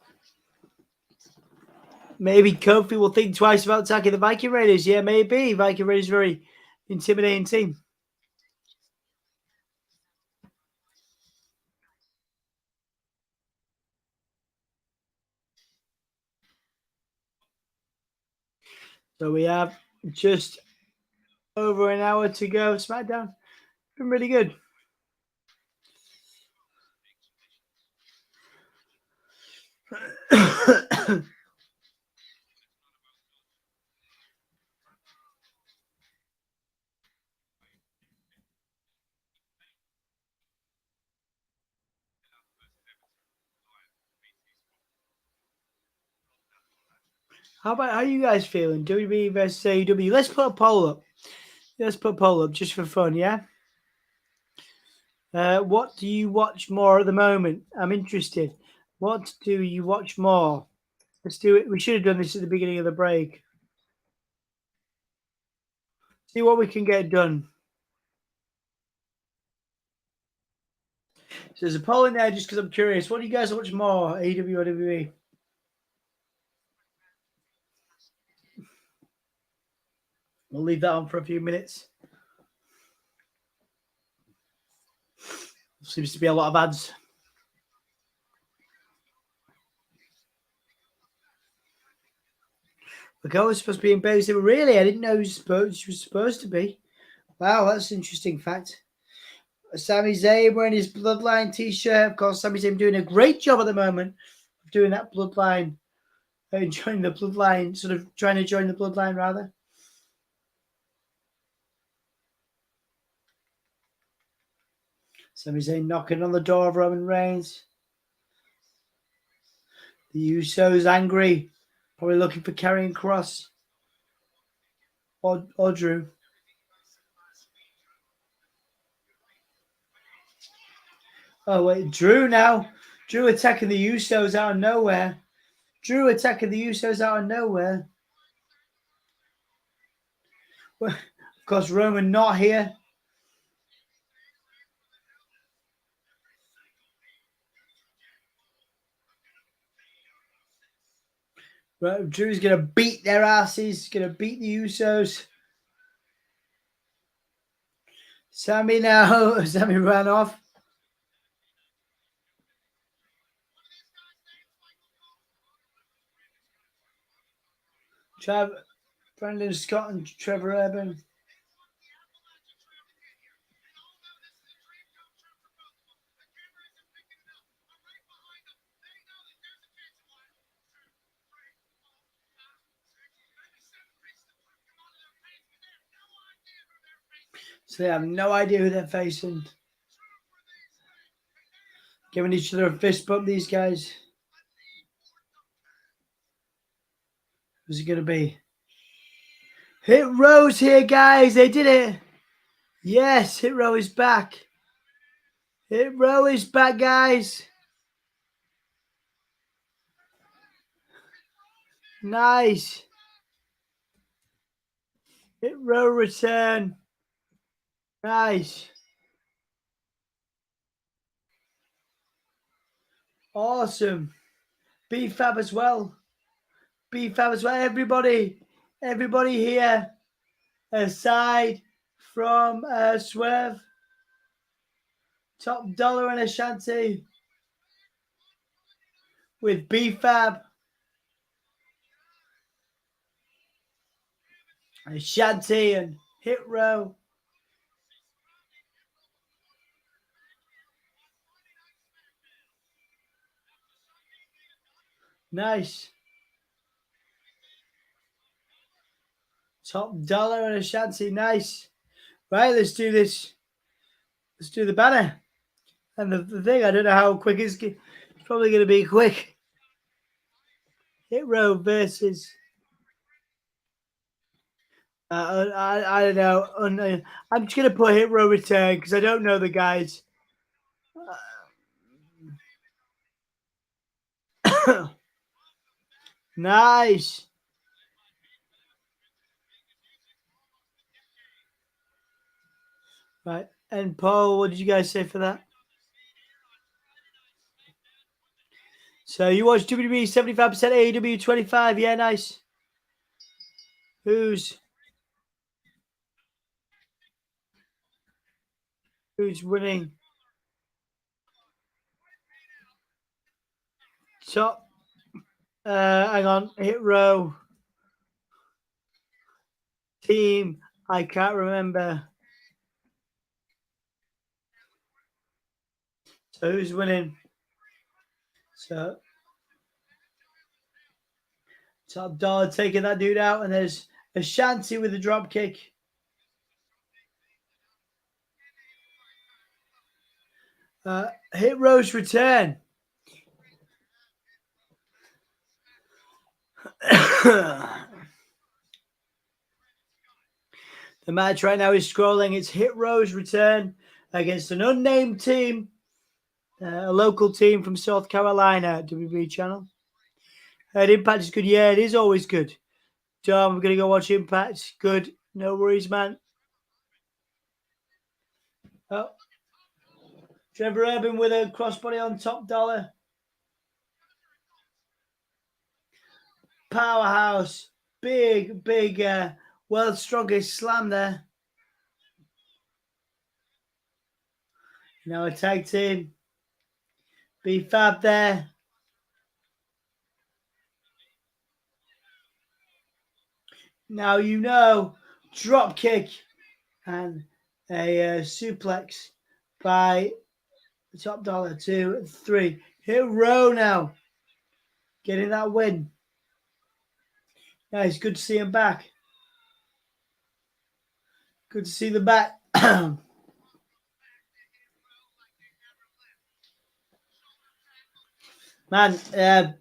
Maybe Kofi will think twice about attacking the Viking Raiders. Yeah, maybe. Viking Raiders very intimidating team. So we have just over an hour to go. Smackdown. Been really good. How are you guys feeling? WWE versus AEW. Let's put a poll up. Let's put a poll up just for fun, yeah? What do you watch more at the moment? I'm interested. What do you watch more? Let's do it. We should have done this at the beginning of the break. See what we can get done. So there's a poll in there just because I'm curious. What do you guys watch more, AEW or WWE? We'll leave that on for a few minutes. Seems to be a lot of ads. Nicole was supposed to be in Bailey. Really? I didn't know she was supposed to be. Wow, that's an interesting fact. Sami Zayn wearing his Bloodline t-shirt. Of course, Sami Zayn doing a great job at the moment of doing that Bloodline, enjoying the Bloodline, sort of trying to join the Bloodline, rather. Sami Zayn knocking on the door of Roman Reigns. The Usos angry, probably looking for Karrion Kross or Drew. Oh, wait. Drew now. Drew attacking the Usos out of nowhere. Drew attacking the Usos out of nowhere. Well, of course, Roman not here. Drew's going to beat their asses. Going to beat the Usos. Sammy now. Sammy ran off. Brandon Scott and Trevor Urban. So they have no idea who they're facing. Giving each other a fist bump, these guys. Who's it going to be? Hit Row's here, guys. They did it. Yes, Hit Row is back. Hit Row is back, guys. Nice. Hit Row return. Nice. Awesome. B-Fab as well. B-Fab as well. Everybody here, aside from Swerve, Top Dollar and Ashanti, with B-Fab, Ashanti and Hit Row. Nice. Top Dollar and Ashanti. Nice. Right, let's do this. Let's do the banner. And the thing, I don't know how quick it's probably going to be quick. Hit Row versus... I don't know. I'm just going to put Hit Row return because I don't know the guys. Nice. Right. And Paul, what did you guys say for that? So you watched WWE 75%, AEW 25. Yeah, nice. Who's winning? Top. Hang on. Hit Row. Team. I can't remember. So who's winning? So Top Dollar taking that dude out, and there's Ashanti with the drop kick. Hit Row's return. The match right now is scrolling. It's Hit Row's return against an unnamed team, a local team from South Carolina, WWE channel. Impact is good. Yeah, it is always good. Tom, we're going to go watch Impact. Good. No worries, man. Oh. Trevor Urban with a crossbody on Top Dollar. Powerhouse. Big, world's strongest slam there. Now a tag team. B-Fab there. Now you know. Drop kick and a suplex by Top Dollar. 2, 3. Hit Row now. Getting that win. Nice. Good to see him back. Good to see the back. Man,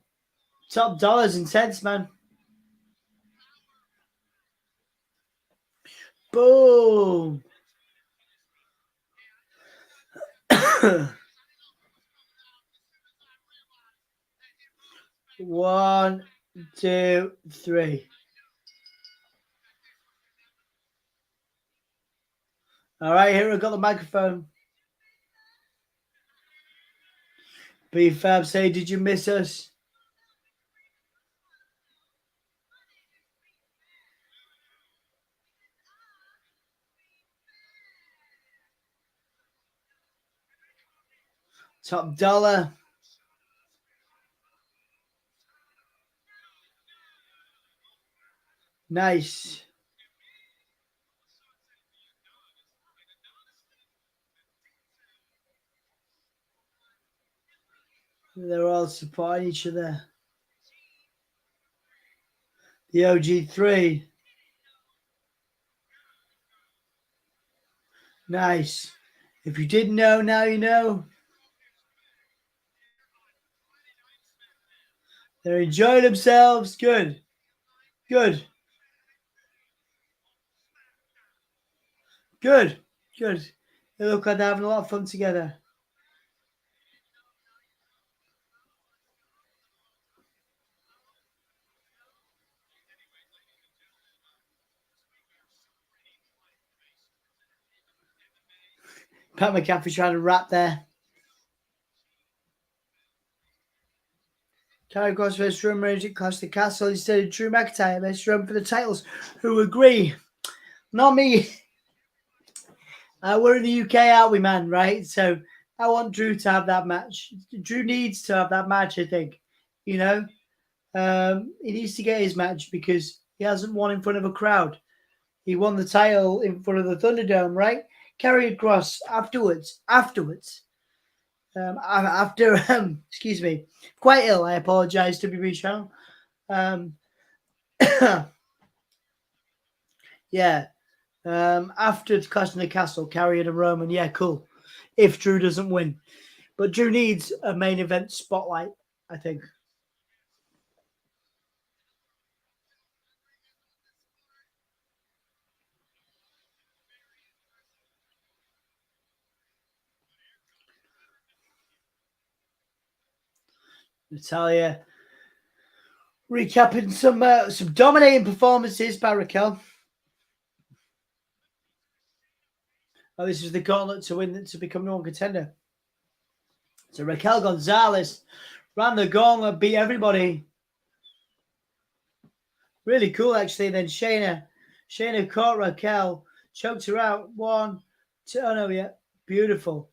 Top Dollar's intense, man. Boom. 1, 2, 3. All right, here we've got the microphone. B-Fab say, did you miss us? Top Dollar. Nice. They're all supporting each other. The OG3. Nice. If you didn't know, now you know. They're enjoying themselves. Good. Good. Good. Good. They look like they're having a lot of fun together. Pat McAfee trying to rap there. Karrion Kross versus Roman Reigns at Clash of the Castle instead of Drew McIntyre versus Roman for the titles. Who agree? Not me. We're in the UK, aren't we, man? Right? So I want Drew to have that match. Drew needs to have that match, I think. You know? He needs to get his match because he hasn't won in front of a crowd. He won the title in front of the Thunderdome, right? Karrion Kross afterwards. Excuse me, quite ill. I apologize, WB channel. Yeah. After Clash in the Castle, Karrion and Roman, yeah, cool. If Drew doesn't win. But Drew needs a main event spotlight, I think. Natalia recapping some dominating performances by Raquel. Oh, this is the gauntlet to win to become number one contender. So Raquel Gonzalez ran the gauntlet, beat everybody. Really cool, actually. Then Shayna caught Raquel, choked her out. 1, 2. Oh no, yeah, beautiful.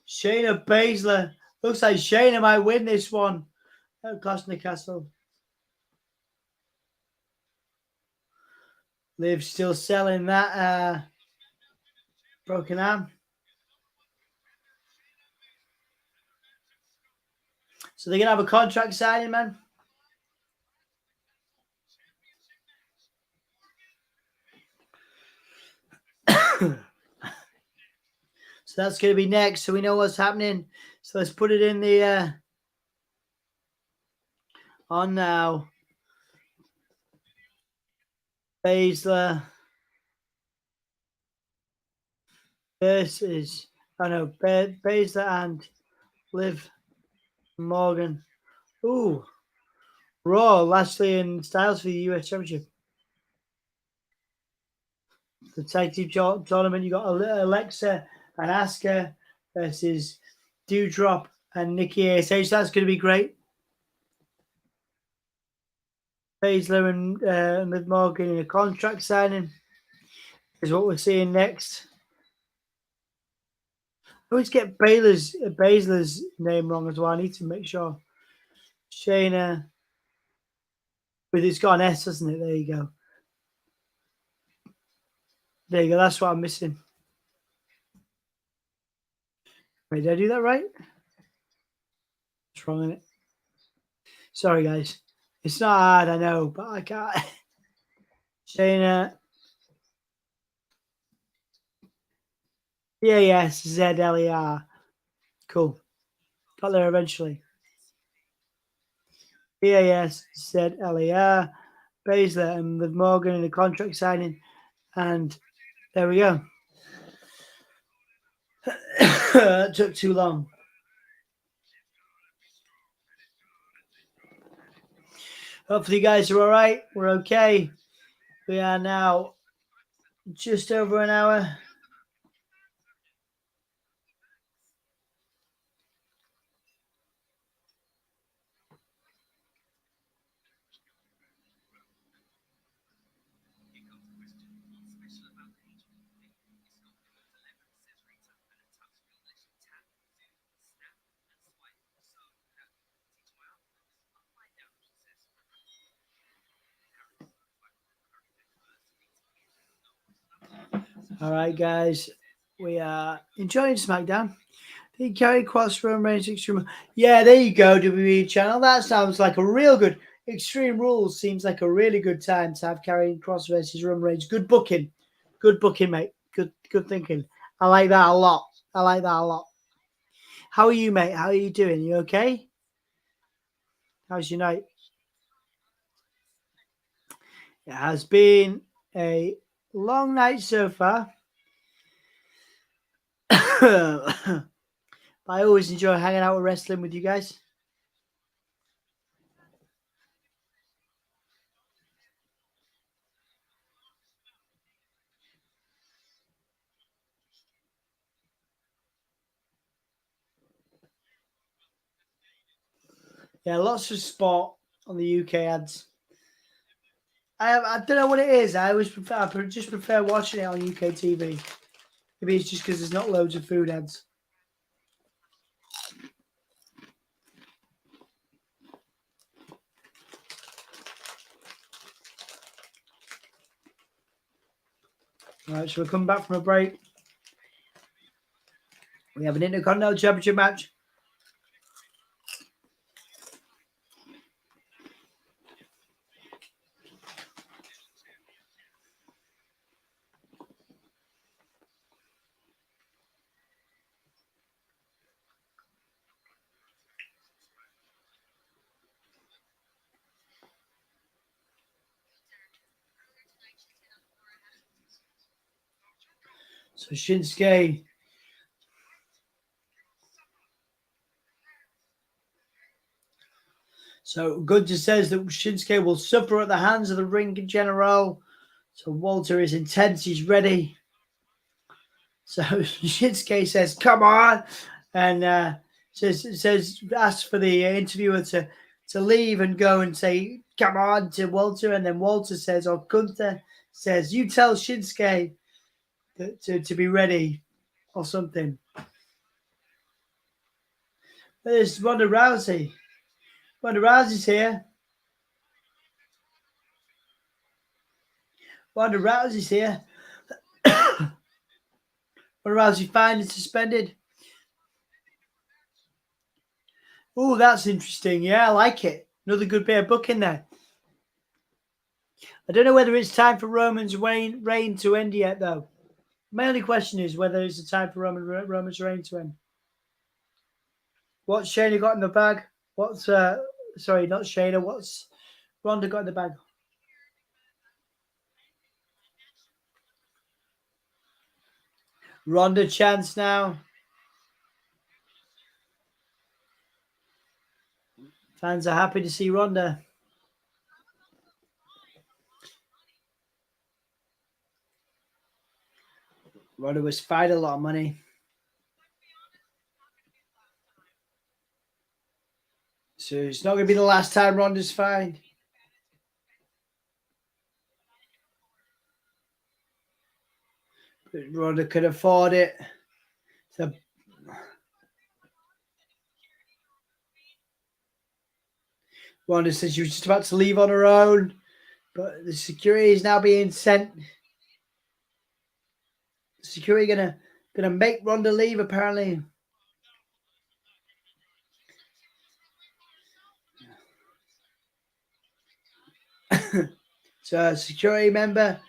Shayna Baszler. Looks like Shayna might win this one at Clash in the Castle. Liv still selling that broken arm. So they're going to have a contract signing, man. So that's going to be next. So we know what's happening. So let's put it in the on now. Baszler versus Baszler and Liv Morgan. Ooh. Raw, Lashley and Styles for the US Championship. The tag team tournament, you got Alexa and Asuka versus Doudrop and Nikki ASH. That's going to be great. Baszler and Liv Morgan in a contract signing is what we're seeing next. I always get Baszler's name wrong as well. I need to make sure. Shayna, but it's got an S, hasn't it? There you go. There you go. That's what I'm missing. Wait, did I do that right? What's wrong in it? Sorry, guys. It's not hard, I know, but I can't. Shayna. Yes, ZLER. Cool. Got there eventually. BAS ZLER. Baszler and Liv Morgan in the contract signing. And there we go. That took too long. Hopefully you guys are all right. We're okay. We are now just over an hour. All right, guys. We are enjoying SmackDown. The Karrion Kross Roman Reigns Extreme. Yeah, there you go, WWE channel. That sounds like a real good. Extreme Rules seems like a really good time to have Karrion Kross versus Roman Reigns. Good booking. Good booking, mate. Good thinking. I like that a lot. I like that a lot. How are you, mate? How are you doing? You okay? How's your night? It has been a long night so far. I always enjoy hanging out with wrestling with you guys. Yeah, lots of sport on the UK ads. I don't know what it is. I just prefer watching it on UK TV. Maybe it's just because there's not loads of food ads. All right, so we're coming back from a break. We have an Intercontinental Championship match. So Shinsuke. So Gunter says that Shinsuke will suffer at the hands of the ring general. So Walter is intense. He's ready. So Shinsuke says, "Come on," and says asks for the interviewer to leave and go and say, "Come on," to Walter, and then Walter says, or Gunther says, "You tell Shinsuke to be ready," or something. There's Ronda Rousey. Ronda Rousey's here. Ronda Rousey's here. Ronda Rousey fined and suspended. Oh, that's interesting. Yeah, I like it. Another good bit of booking there. I don't know whether it's time for Roman's reign to end yet, though. My only question is whether it's the time for Roman's reign to end. What's Shayna got in the bag? What's sorry, not Shayna. What's Ronda got in the bag? Ronda chance now. Fans are happy to see Ronda. Ronda was fined a lot of money. So it's not going to be the last time Ronda's fined. But Ronda could afford it. So Ronda said she was just about to leave on her own, but the security is now being sent. The security gonna make Ronda leave apparently. So a security member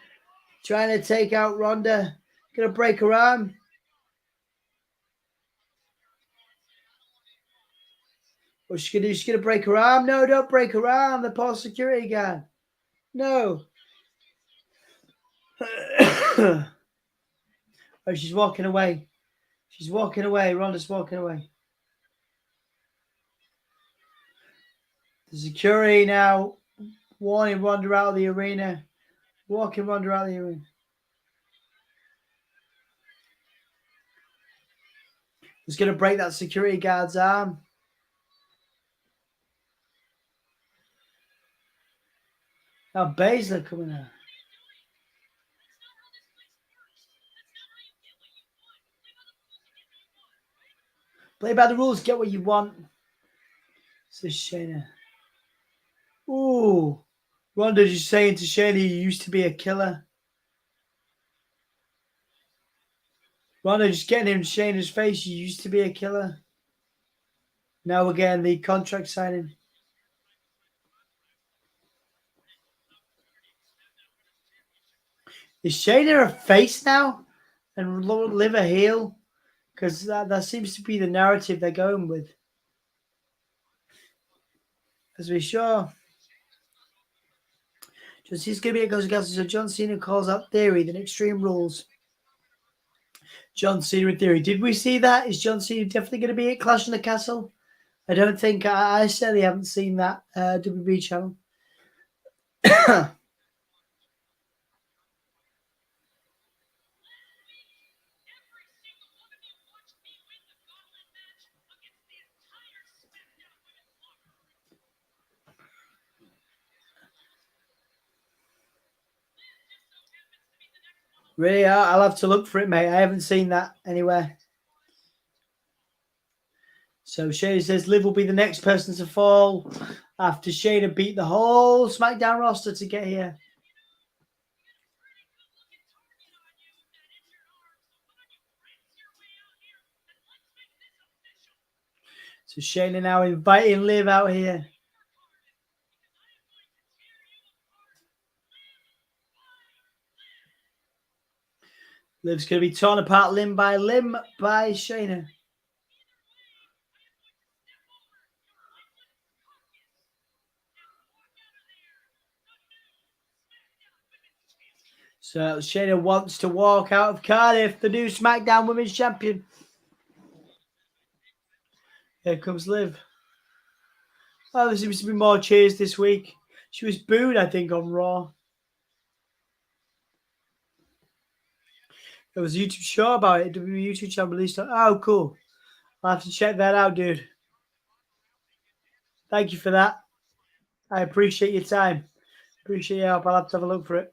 trying to take out Ronda, gonna break her arm. What's she gonna do? She's gonna break her arm? No, don't break her arm. The poor security guard. No. Oh, she's walking away. She's walking away. Ronda's walking away. The security now Warning Ronda out of the arena. Walking Ronda out of the arena. He's going to break that security guard's arm. Now Baszler coming out. Play by the rules, get what you want. Says Shayna. Ooh. Ronda just saying to Shayna, you used to be a killer. Ronda just getting in Shayna's face, you used to be a killer. Now we're getting the contract signing. Is Shayna a face now? And Liv a heel? Because that seems to be the narrative they're going with. As we saw. John Cena's going to be at Goes Against. So John Cena calls out Theory, then Extreme Rules. John Cena in Theory. Did we see that? Is John Cena definitely going to be at Clash in the Castle? I don't think. I certainly haven't seen that WWE channel. Really, I'll have to look for it, mate. I haven't seen that anywhere. So Shayna says Liv will be the next person to fall after Shayna beat the whole SmackDown roster to get here. So Shayna now inviting Liv out here. Liv's going to be torn apart limb by Shayna. So Shayna wants to walk out of Cardiff, the new SmackDown Women's Champion. Here comes Liv. Oh, there seems to be more cheers this week. She was booed, I think, on Raw. There was a YouTube show about it. WWE YouTube channel released it. Oh, cool. I'll have to check that out, dude. Thank you for that. I appreciate your time. Appreciate your help. I'll have to have a look for it.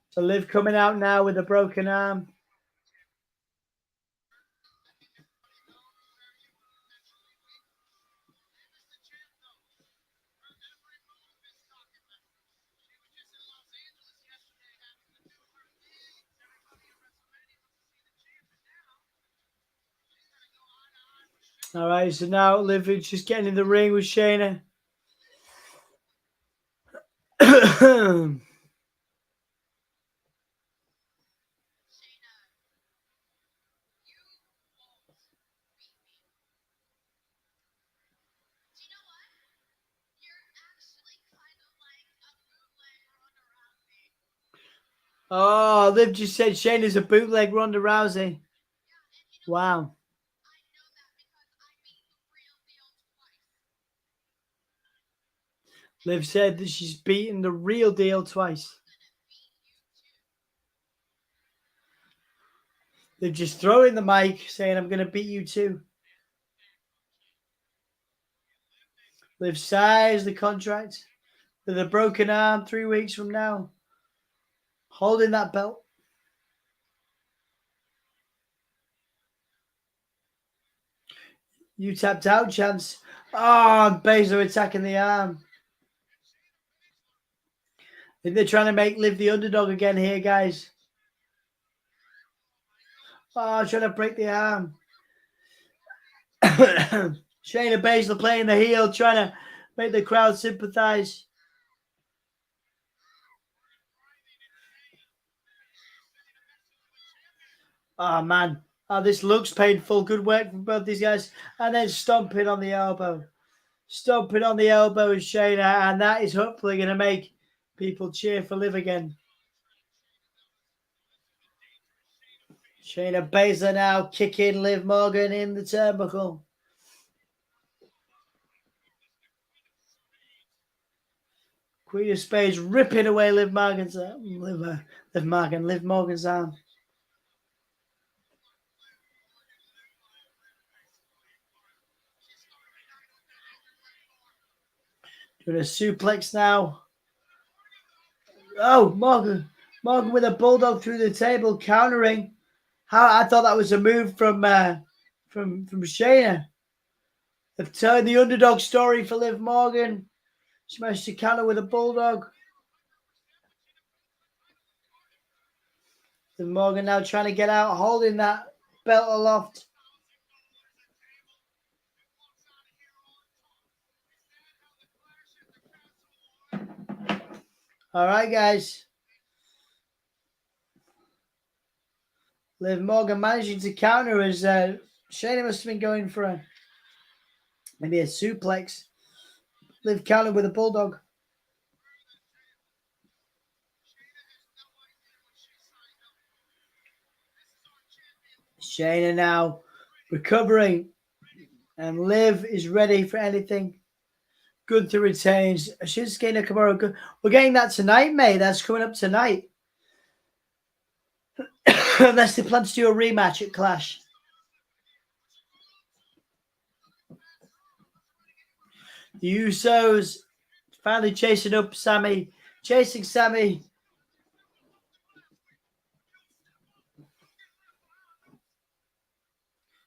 So Liv coming out now with a broken arm. All right, so now Liv is just getting in the ring with Shayna. Oh, Liv just said Shayna's a bootleg Ronda Rousey. Wow. Liv said that she's beaten the real deal twice. They're just throwing the mic, saying, I'm going to beat you too. Liv signs the contract with a broken arm 3 weeks from now. Holding that belt. You tapped out, chance. Oh, Baszler attacking the arm. I think they're trying to make Liv the underdog again here, guys. Oh, trying to break the arm. Shayna Baszler playing the heel, trying to make the crowd sympathize. Oh, man. Oh, this looks painful. Good work from both these guys. And then stomping on the elbow. Stomping on the elbow is Shayna. And that is hopefully going to make people cheer for Liv again. Shayna Baszler now kicking Liv Morgan in the turnbuckle. Queen of Spades ripping away Liv Morgan's arm. Doing a suplex now. Oh, Morgan with a bulldog through the table, countering. I thought that was a move from Shayna. They've told the underdog story for Liv Morgan. She managed to counter with a bulldog. Liv Morgan now trying to get out, holding that belt aloft. All right, guys. Liv Morgan managing to counter as Shayna must have been going for maybe a suplex. Liv counter with a bulldog. Shayna now recovering, and Liv is ready for anything. Gunther retains. Shinsuke Nakamura. We're getting that tonight, mate. That's coming up tonight. Unless they plan to do a rematch at Clash. The Usos finally chasing up Sammy. Chasing Sammy.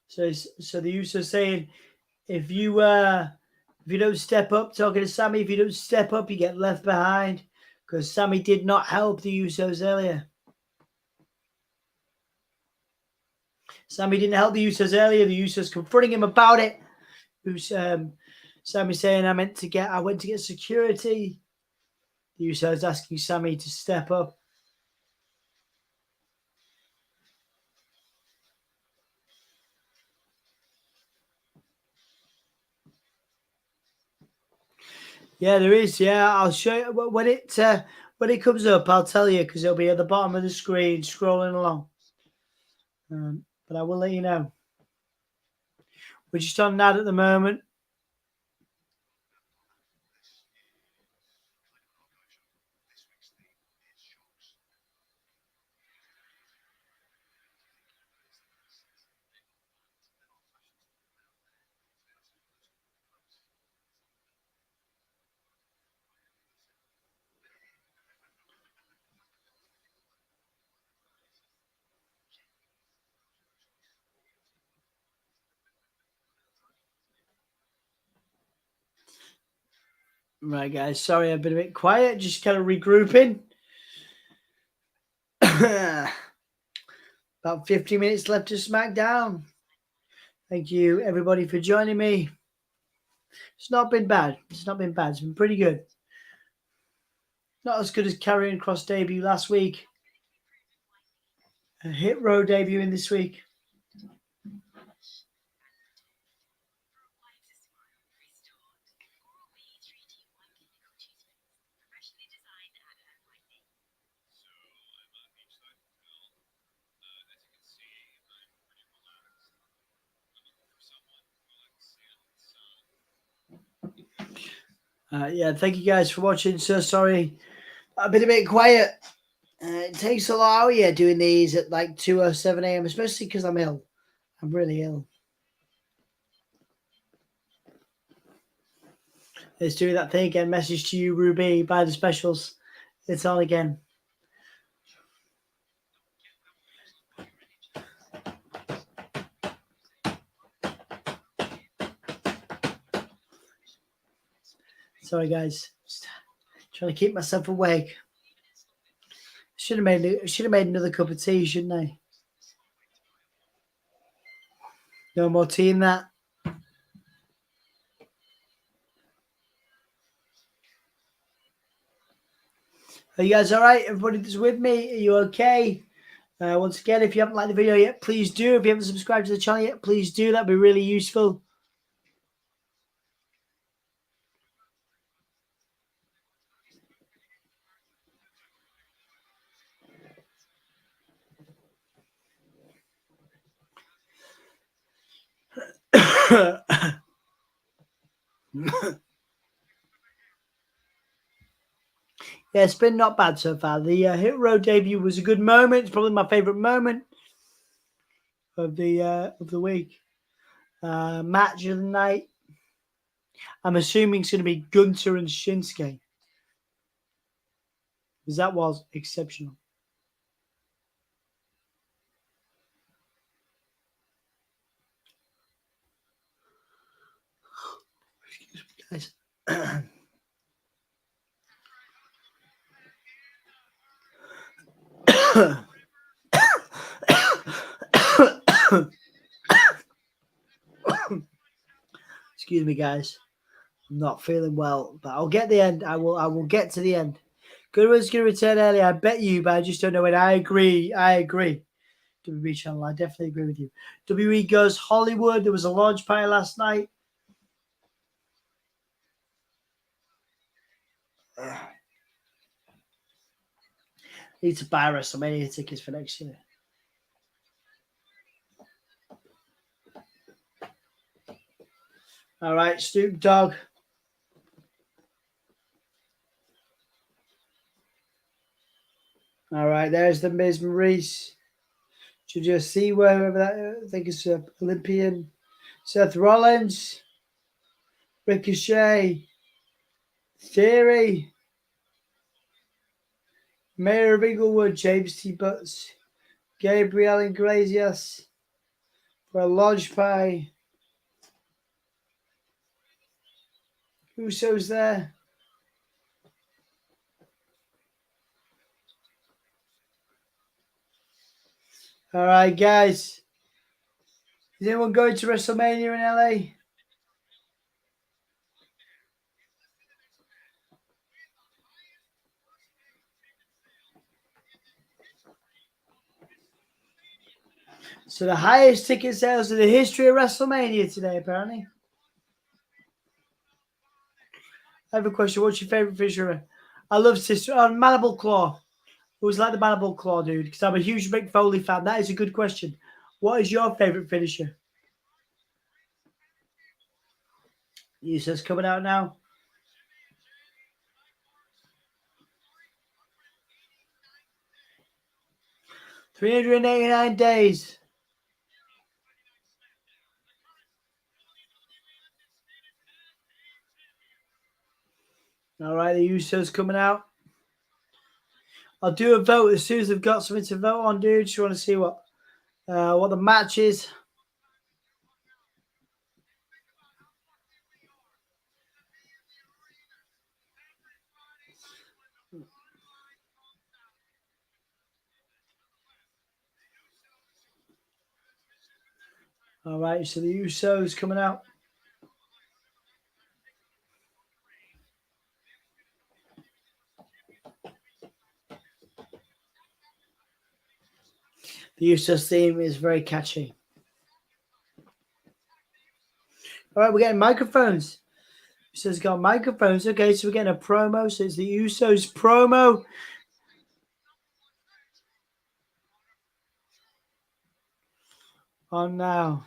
So the Usos saying, if you don't step up, talking to Sammy, if you don't step up, you get left behind. Because Sammy did not help the Usos earlier. Sammy didn't help the Usos earlier. The Usos confronting him about it. Sammy saying, I went to get security. The Usos asking Sammy to step up. Yeah, there is. Yeah, I'll show you when it comes up. I'll tell you because it'll be at the bottom of the screen, scrolling along. But I will let you know. We're just on that at the moment. Right, guys. Sorry, I've been a bit quiet. Just kind of regrouping. About 50 minutes left to SmackDown. Thank you, everybody, for joining me. It's not been bad. It's been pretty good. Not as good as Karrion Kross debut last week. A Hit Row debuting this week. Yeah, thank you guys for watching. So sorry, I've been a bit quiet. It takes a lot out of doing these at like 2 or 7 a.m., especially because I'm ill. I'm really ill. Let's do that thing again. Message to you, Ruby. Buy the specials. It's on again. Sorry, guys. Just trying to keep myself awake. Should have made another cup of tea, shouldn't I? No more tea in that. Are you guys all right? Everybody that's with me, are you okay? Once again, if you haven't liked the video yet, please do. If you haven't subscribed to the channel yet, please do. That'd be really useful. Yeah, it's been not bad so far. The Hit Row debut was a good moment. It's probably my favorite moment of the week. Match of the night. I'm assuming it's going to be Gunther and Shinsuke, because that was exceptional. Excuse me, guys. Excuse me, guys. I'm not feeling well, but I'll get the end. I will get to the end. Goodwin's going to return early. I bet you, but I just don't know when. I agree. WWE channel, I definitely agree with you. WWE goes Hollywood. There was a launch party last night. Need to buy WrestleMania tickets for next year. All right, Snoop Dogg. All right, there's the Miz Maurice. Should you see wherever that? I think it's Olympian. Seth Rollins. Ricochet. Theory. Mayor of Inglewood. James T. Butts. Gabriel Iglesias. For a lodge pie. Uso's there. All right, guys. Is anyone going to WrestleMania in LA? So the highest ticket sales in the history of WrestleMania today, apparently. I have a question. What's your favorite finisher? I love Sister on Mandible Claw. Who's like the Mandible Claw, dude? Because I'm a huge Mick Foley fan. That is a good question. What is your favorite finisher? You says coming out now. $389 days. All right, the Usos coming out. I'll do a vote as soon as I've got something to vote on, dude. Just want to see what the match is. All right, so the Usos coming out. The Usos theme is very catchy. All right, we're getting microphones. Usos got microphones. Okay, so we're getting a promo. So it's the Usos promo. On now.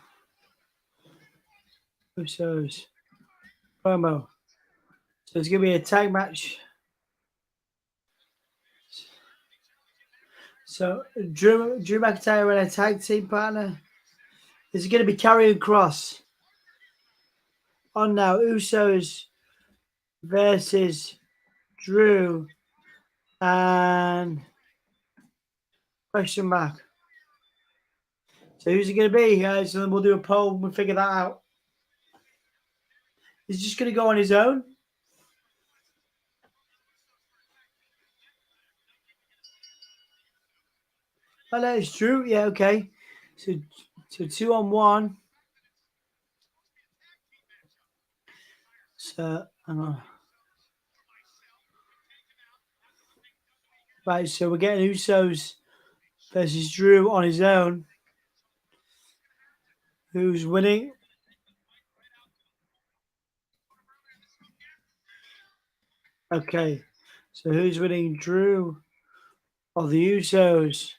Usos promo. So it's going to be a tag match. So Drew McIntyre and a tag team partner. Is it going to be Karrion Kross? On now, Usos versus Drew and question mark. So who's it going to be, guys? And then we'll do a poll and we'll figure that out. He's just going to go on his own. Oh, no, it's Drew. Yeah, okay. So 2-on-1. So, right, so we're getting Usos versus Drew on his own. Who's winning? Okay, so who's winning, Drew or the Usos?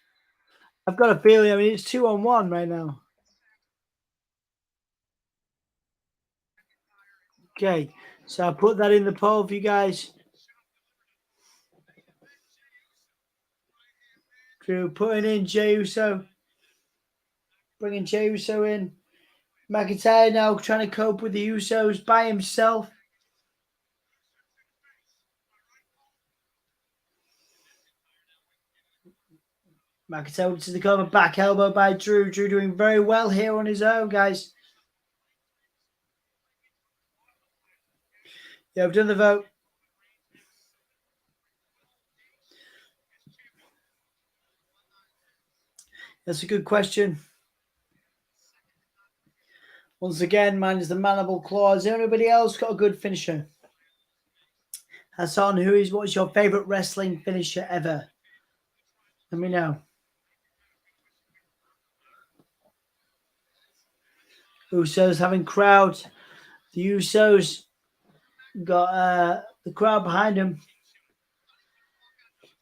I've got a feeling, I mean, it's 2-on-1 right now. Okay, so I'll put that in the poll for you guys. Drew putting in Jey Uso. Bringing Jey Uso in. McIntyre now trying to cope with the Usos by himself. McIntyre to the cover, back elbow by Drew. Drew doing very well here on his own, guys. Yeah, I've done the vote. That's a good question. Once again, mine is the mandible claw. Has anybody else got a good finisher? Hassan, what's your favorite wrestling finisher ever? Let me know. Usos having crowd. The Usos got the crowd behind him.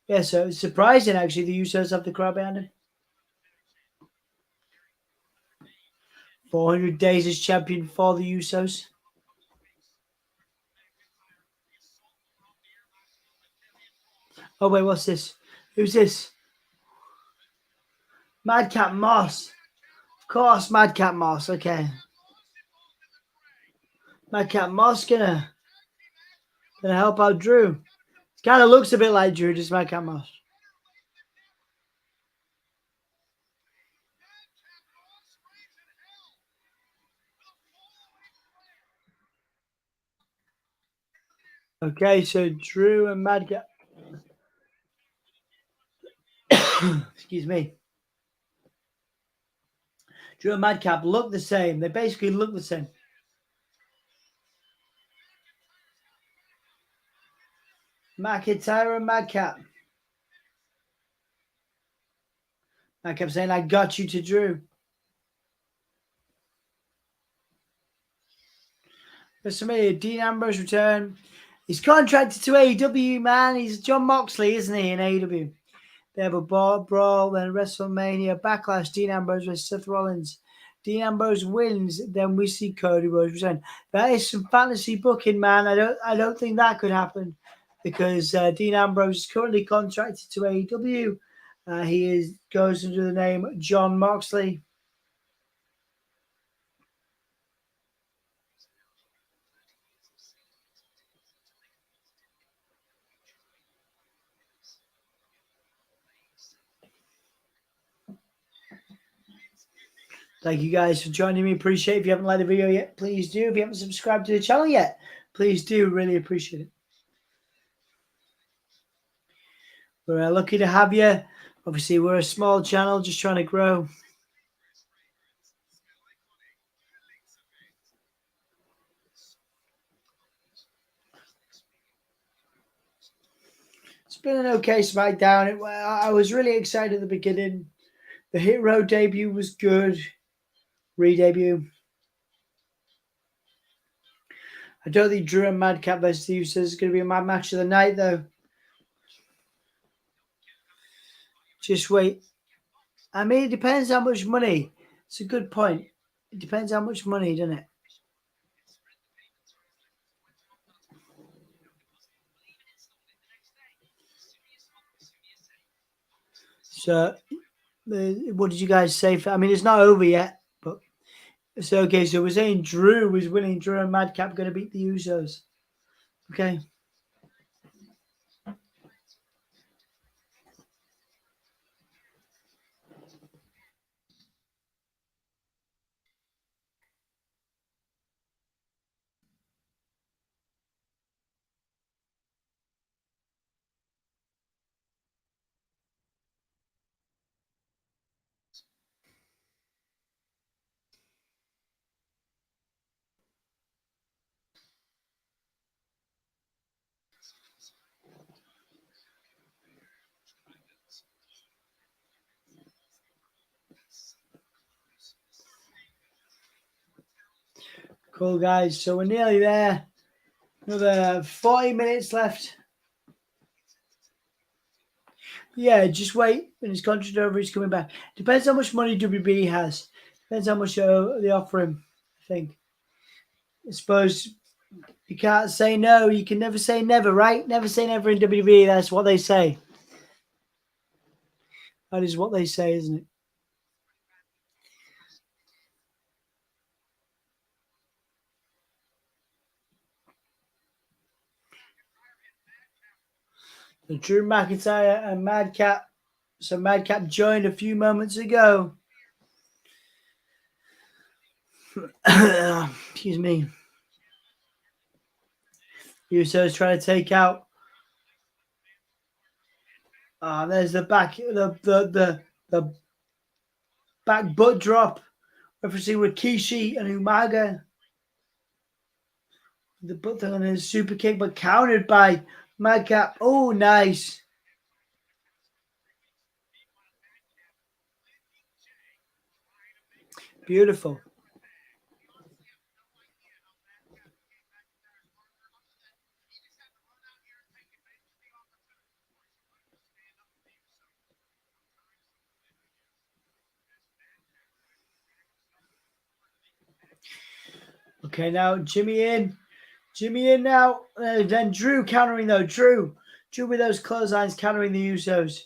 Yeah, so it's surprising actually the Usos have the crowd behind him. 400 days as champion for the Usos. Oh wait, what's this? Who's this? Madcap Moss. Of course, Madcap Moss. Okay. Madcap Moss gonna help out Drew. Kind of looks a bit like Drew, just Madcap Moss. Okay, so Drew and Madcap. Excuse me. Drew and Madcap look the same. They basically look the same. McIntyre and Madcap. Madcap saying, I got you to Drew. WrestleMania, Dean Ambrose return. He's contracted to AEW, man. He's John Moxley, isn't he, in AEW? They have a brawl, then WrestleMania, Backlash, Dean Ambrose versus Seth Rollins. Dean Ambrose wins, then we see Cody Rhodes return. That is some fantasy booking, man. I don't think that could happen because Dean Ambrose is currently contracted to AEW. Goes under the name John Moxley. Thank you guys for joining me. Appreciate it. If you haven't liked the video yet, please do. If you haven't subscribed to the channel yet, please do. Really appreciate it. We're lucky to have you. Obviously, we're a small channel just trying to grow. It's been an okay Smackdown. I was really excited at the beginning. The Hit Row debut was good. Re-debut. I don't think Drew and Madcap versus the Usos is going to be my match of the night, though. Just wait. I mean, it depends how much money. It's a good point. It depends how much money, doesn't it? So, what did you guys say? I mean, it's not over yet, but it's okay. So we're saying Drew is winning. Drew and Madcap going to beat the Usos. Okay. Cool, guys. So we're nearly there. Another 40 minutes left. Yeah, just wait. When his contract over, he's coming back. Depends how much money WB has. Depends how much they offer him, I think. I suppose you can't say no. You can never say never, right? Never say never in WWE. That's what they say. That is what they say, isn't it? So Drew McIntyre and Madcap. So Madcap joined a few moments ago. Excuse me. Uso's trying to take out. There's the back, the back butt drop, referencing Rikishi and Umaga. The butt thing on his super kick, but countered by Madcap. Oh, nice. Beautiful. Okay, now Jimmy in. Jimmy in now. Then Drew countering though. Drew with those clotheslines countering the Usos.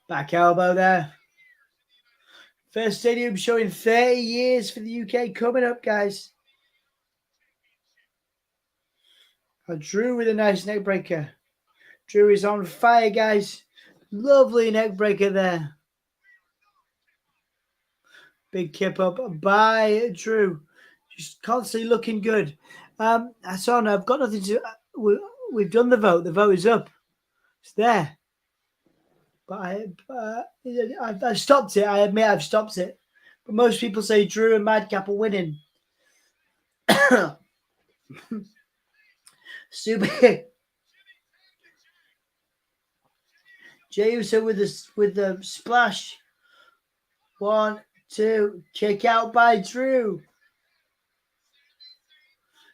Back elbow there. First stadium showing 30 years for the UK coming up, guys. Drew with a nice neck breaker. Drew is on fire, guys. Lovely neck breaker there. Big kip up by Drew. Just constantly looking good. Hassan, I've got nothing to. We've done the vote. The vote is up. It's there. But I've stopped it. I admit I've stopped it. But most people say Drew and Madcap are winning. Super. Jey Uso with the splash. 1, 2, kick out by Drew.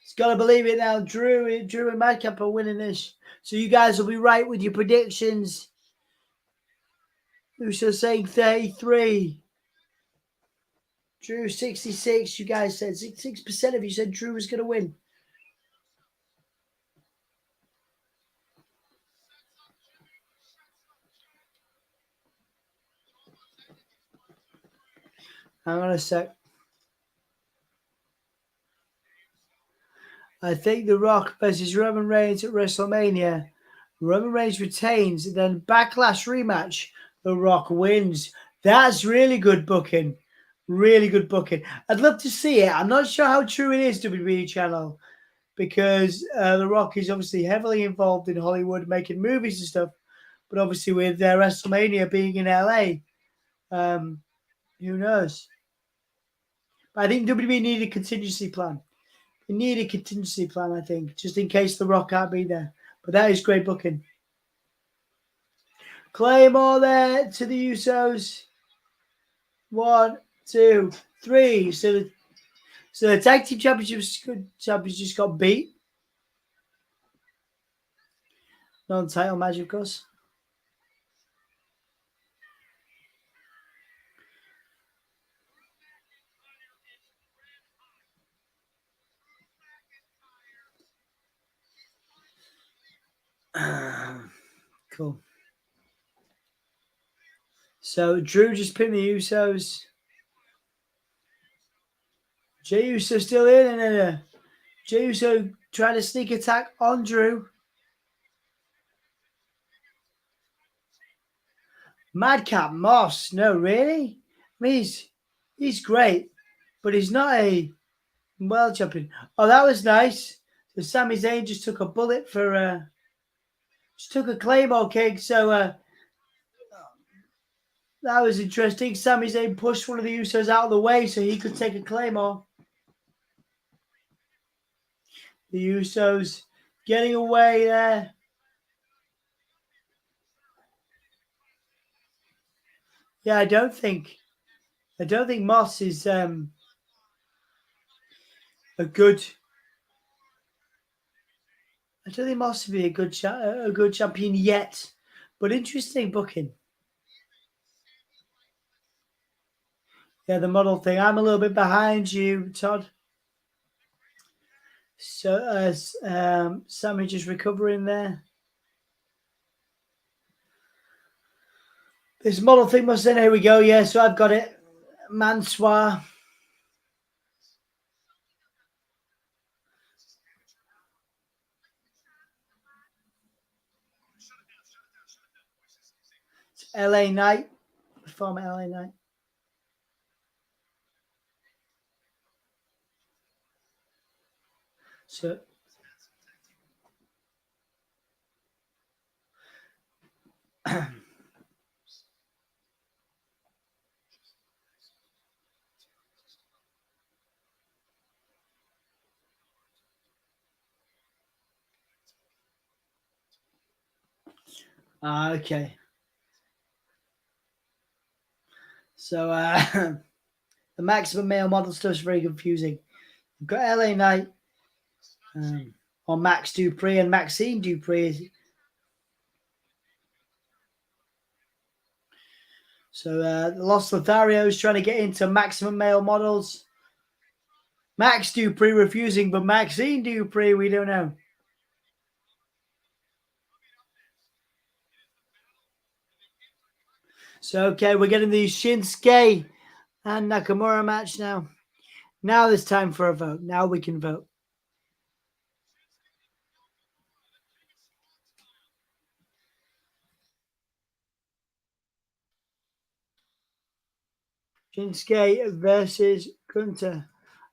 He's got to believe it now. Drew and Madcap are winning this. So you guys will be right with your predictions. Uso saying 33. Drew 66. You guys said 66% of you said Drew was going to win. Hang on a sec. I think The Rock versus Roman Reigns at WrestleMania. Roman Reigns retains, then Backlash rematch. The Rock wins. That's really good booking. Really good booking. I'd love to see it. I'm not sure how true it is, WWE channel, because The Rock is obviously heavily involved in Hollywood, making movies and stuff. But obviously with WrestleMania being in LA, who knows? But I think WWE need a contingency plan. They need a contingency plan, I think, just in case The Rock can't be there. But that is great booking. Claymore there to the Usos. 1, 2, 3. So the tag team champions just got beat. Non-title match, of course. Cool. So Drew just pinned the Usos. Jey Uso still in, and Jey Uso trying to sneak attack on Drew. Madcap Moss, no, really? I mean, he's great, but he's not a world champion. Oh, that was nice. So Sami Zayn just took a bullet for just took a Claymore kick. So that was interesting. Sami Zayn pushed one of the Usos out of the way so he could take a Claymore. The Usos getting away there. Yeah, I don't think Moss is a good. I don't think Moss will be a good champion yet, but interesting booking. Yeah, the model thing. I'm a little bit behind you, Todd. So Sammy just recovering there. This model thing must in. Here we go. Yeah, so I've got it. Mansoir. It's LA Knight. Former LA Knight. So okay. So the maximum male model stuff is very confusing. You've got LA Knight or Max Dupree and Maxine Dupree. So Los Lotharios trying to get into maximum male models. Max Dupree refusing, but Maxine Dupree, we don't know. So, okay, we're getting the Shinsuke and Nakamura match now. Now there's time for a vote. Now we can vote. Shinsuke versus Gunter.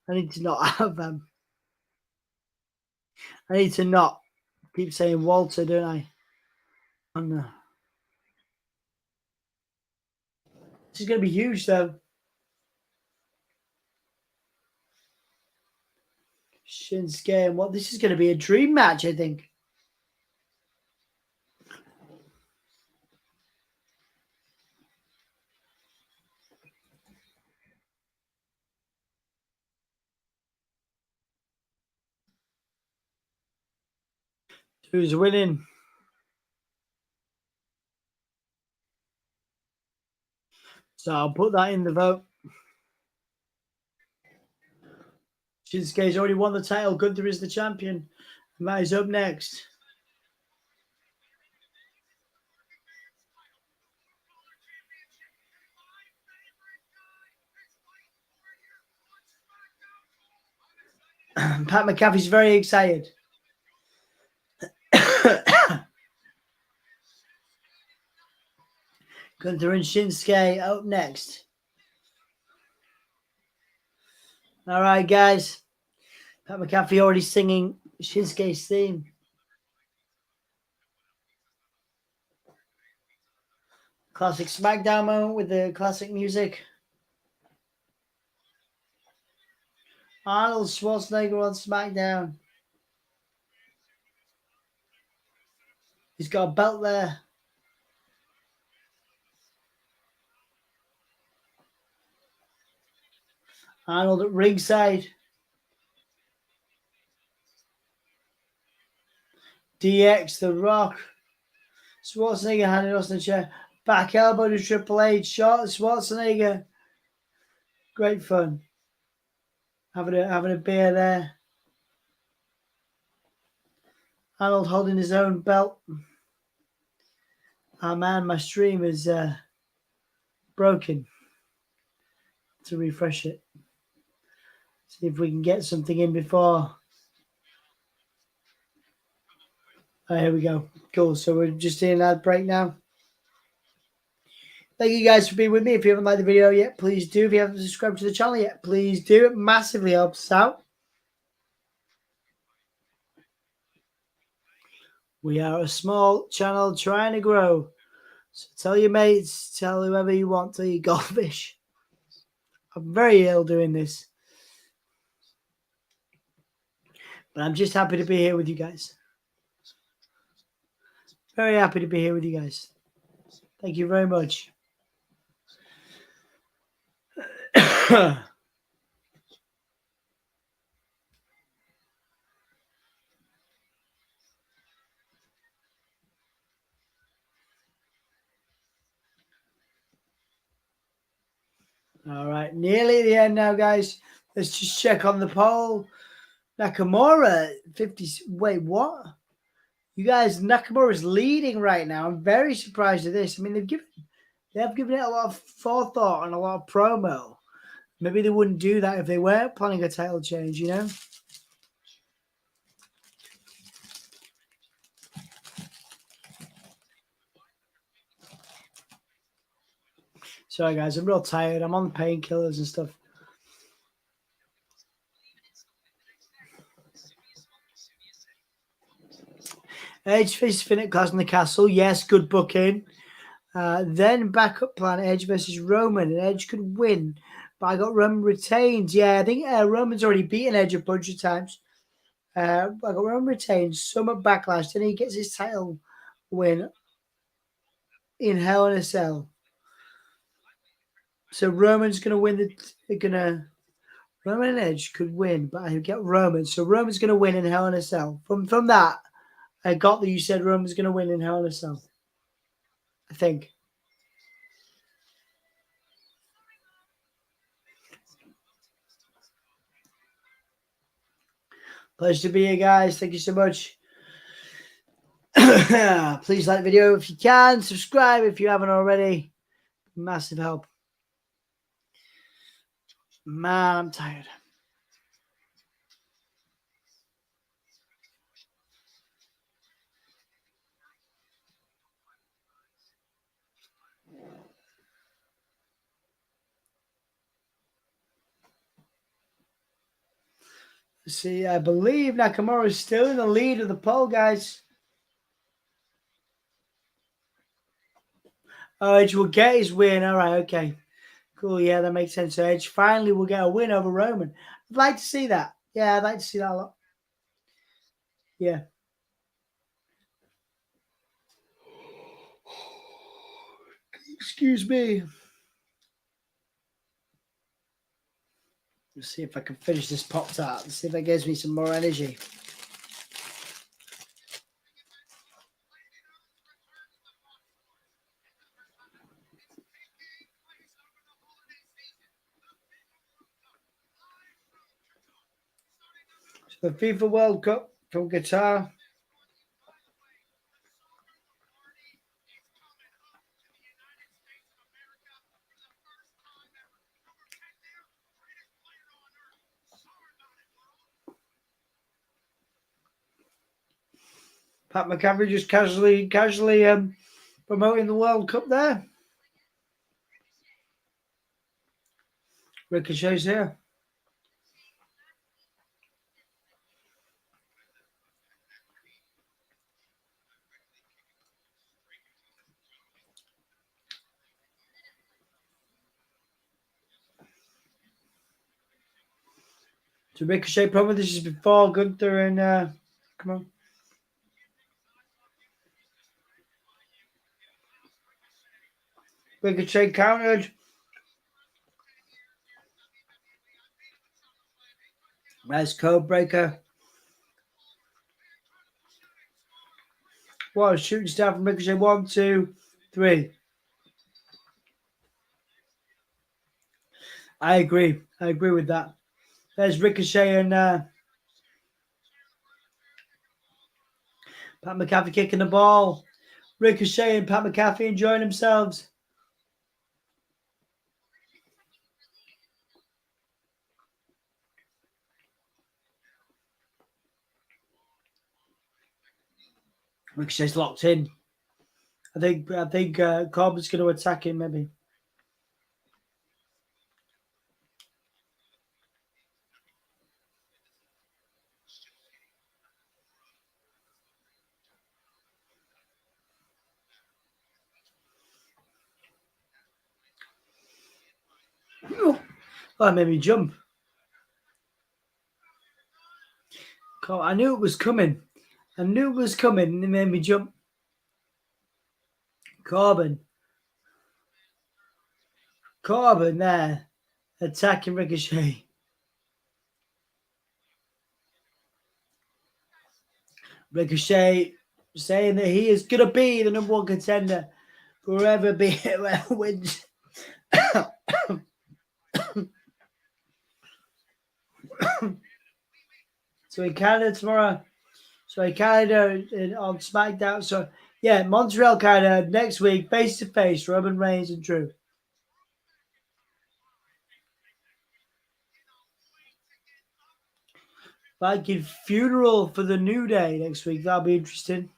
I need to not have them. I need to not keep saying Walter, don't I? Oh, no. This is going to be huge, though. Shinsuke and what? This is going to be a dream match, I think. Who's winning? So I'll put that in the vote. Shinsuke's already won the title. Gunther is the champion. Matt is up next. Pat McAfee's very excited. Gunther and Shinsuke up next. All right, guys. Pat McAfee already singing Shinsuke's theme. Classic SmackDown moment with the classic music. Arnold Schwarzenegger on SmackDown. He's got a belt there. Arnold at ringside. DX, The Rock. Schwarzenegger handed us the chair. Back elbow to Triple H. Shot Schwarzenegger. Great fun. Having a beer there. Arnold holding his own belt. Oh man, my stream is broken. To refresh it. See if we can get something in before. Oh, here we go. Cool. So we're just in an ad break now. Thank you guys for being with me. If you haven't liked the video yet, please do. If you haven't subscribed to the channel yet, please do. It massively helps us out. We are a small channel trying to grow. So tell your mates, tell whoever you want to eat goldfish. I'm very ill doing this. But I'm just happy to be here with you guys. Very happy to be here with you guys. Thank you very much. All right, nearly at the end now, guys. Let's just check on the poll. Nakamura, 50. Wait, what? You guys, Nakamura's leading right now. I'm very surprised at this. I mean, they've They have given it a lot of forethought and a lot of promo. Maybe they wouldn't do that if they weren't planning a title change, you know? Sorry, guys, I'm real tired. I'm on painkillers and stuff. Edge faces Finn at Clash in the Castle. Yes, good booking. Then backup plan, Edge versus Roman. And Edge could win, but I got Roman retained. Yeah, I think Roman's already beaten Edge a bunch of times. I got Roman retained. Some Backlash. Then he gets his title win in Hell in a Cell. So Roman's going to win Roman and Edge could win, but I get Roman. So Roman's going to win in Hell in a Cell. From that, I got that you said Roman's going to win in Hell in a Cell. I think. Pleasure to be here, guys. Thank you so much. Please like the video if you can. Subscribe if you haven't already. Massive help. Man, I'm tired. See, I believe Nakamura is still in the lead of the poll, guys. Oh, Edge will get his win. All right, okay. Cool, yeah, that makes sense. So Edge finally will get a win over Roman. I'd like to see that. Yeah, I'd like to see that a lot. Yeah. Excuse me. Let's see if I can finish this Pop-Tart. Let's see if that gives me some more energy. So the FIFA World Cup from Qatar. Pat McAfee just casually promoting the World Cup there. Ricochet's here. So Ricochet promo, this is before Gunther and come on. Ricochet countered. Nice code breaker. What a shooting star from Ricochet. 1, 2, 3. I agree. I agree with that. There's Ricochet and Pat McAfee kicking the ball. Ricochet and Pat McAfee enjoying themselves. Ricochet's locked in. I think Corbin's going to attack him maybe. Oh, that made me jump. I knew it was coming. And it made me jump. Corbin there, attacking Ricochet. Ricochet saying that he is going to be the number one contender forever, be whoever wins. So in Canada tomorrow. So in Canada on SmackDown. So Yeah, Montreal kind of next week, face to face, Roman Reigns and Drew. Viking funeral for the New Day next week. That'll be interesting.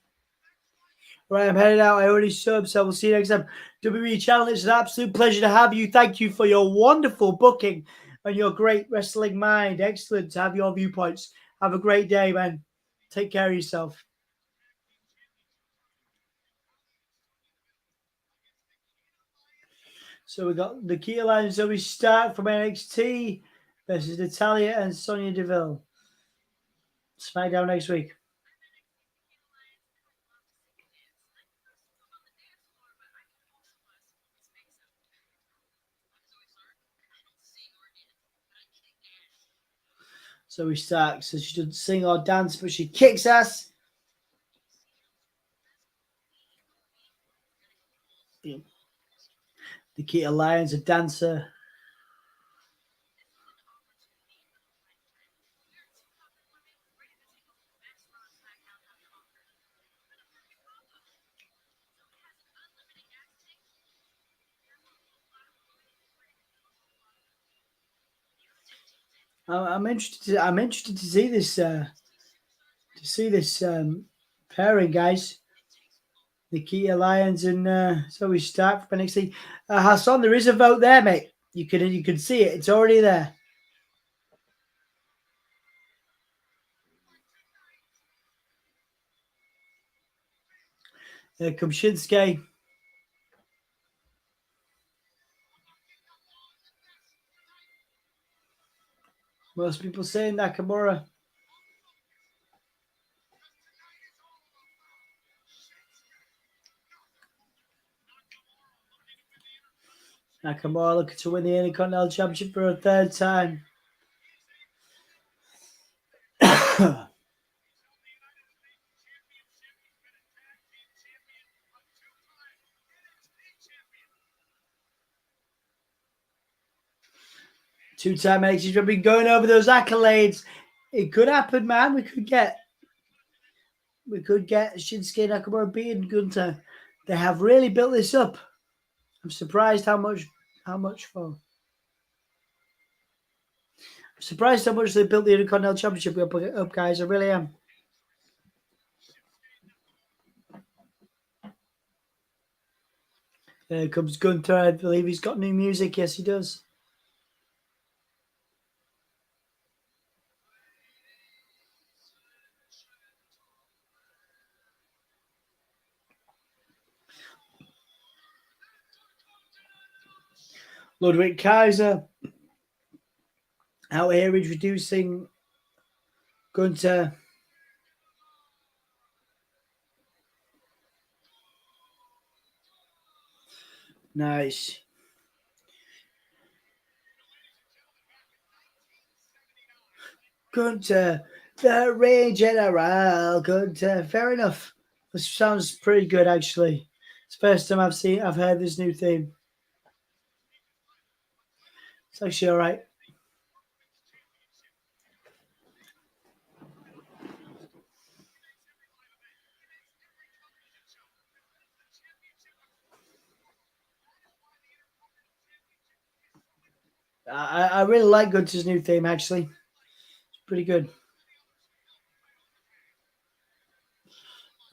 Right, I'm headed out. I already subbed, so we'll see you next time. WWE channel, it's an absolute pleasure to have you. Thank you for your wonderful booking and your great wrestling mind. Excellent to have your viewpoints. Have a great day, man. Take care of yourself. So we got the key lines. So we start from NXT versus Natalya and Sonya Deville. SmackDown next week. So we start. So she doesn't sing or dance, but she kicks ass. Nikita Lyons, a dancer. I'm interested. I'm interested to see this. Pairing, guys. Nikita Lyons and so we start from NXT. Hassan, there is a vote there, mate. You can see it. It's already there. Here comes Shinsuke. Most people saying Nakamura. Nakamura looking to win the Intercontinental Championship for a third time. Two-time NXT champion going over those accolades. It could happen, man. We could get Shinsuke Nakamura beating Gunther. They have really built this up. I'm surprised how much for. I'm surprised how much they built the Intercontinental Championship up, guys. I really am. Here comes Gunther. I believe he's got new music. Yes, he does. Ludwig Kaiser out here introducing Gunther. Nice. Gunther, the Reign General. Gunther. Fair enough. This sounds pretty good, actually. It's the first time I've heard this new theme. It's actually all right. I really like Gunther's new theme, actually. It's pretty good.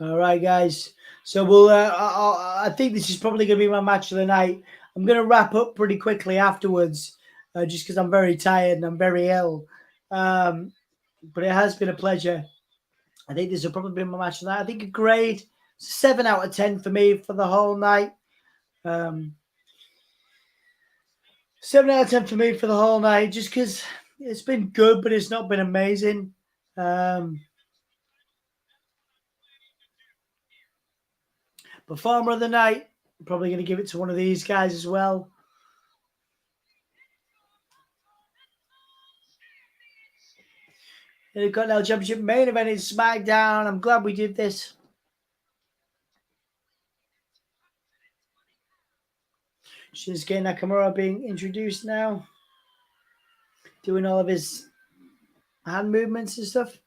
All right, guys. So we'll. I think this is probably going to be my match of the night. I'm going to wrap up pretty quickly afterwards, just because I'm very tired and I'm very ill. But it has been a pleasure. I think this will probably be my match of the night. I think a grade 7 out of 10 for me for the whole night. 7 out of 10 for me for the whole night, just because it's been good, but it's not been amazing. Performer of the night, I'm probably going to give it to one of these guys as well. Intercontinental Championship main event in SmackDown. I'm glad we did this. Shinsuke Nakamura being introduced now. Doing all of his hand movements and stuff.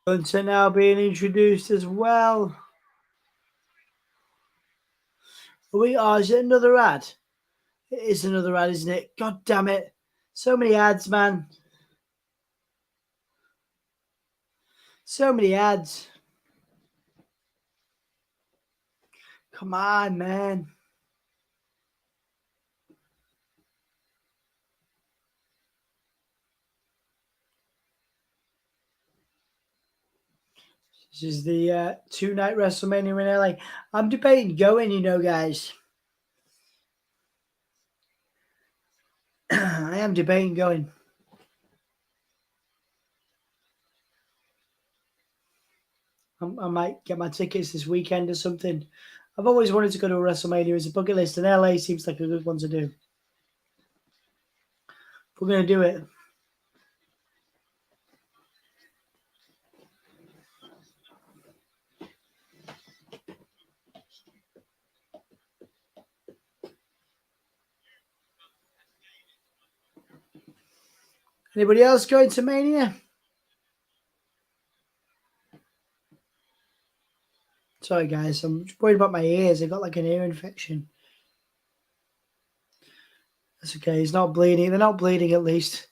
Gunter now being introduced as well. Is it another ad? It is another ad, isn't it? God damn it. So many ads, man. So many ads. Come on, man. This is the two-night WrestleMania in LA. I'm debating going, guys. I am debating going. I might get my tickets this weekend or something. I've always wanted to go to a WrestleMania as a bucket list, and LA seems like a good one to do. We're going to do it. Anybody else going to Mania? Sorry, guys. I'm worried about my ears. I got like an ear infection. That's okay. He's not bleeding. They're not bleeding, at least.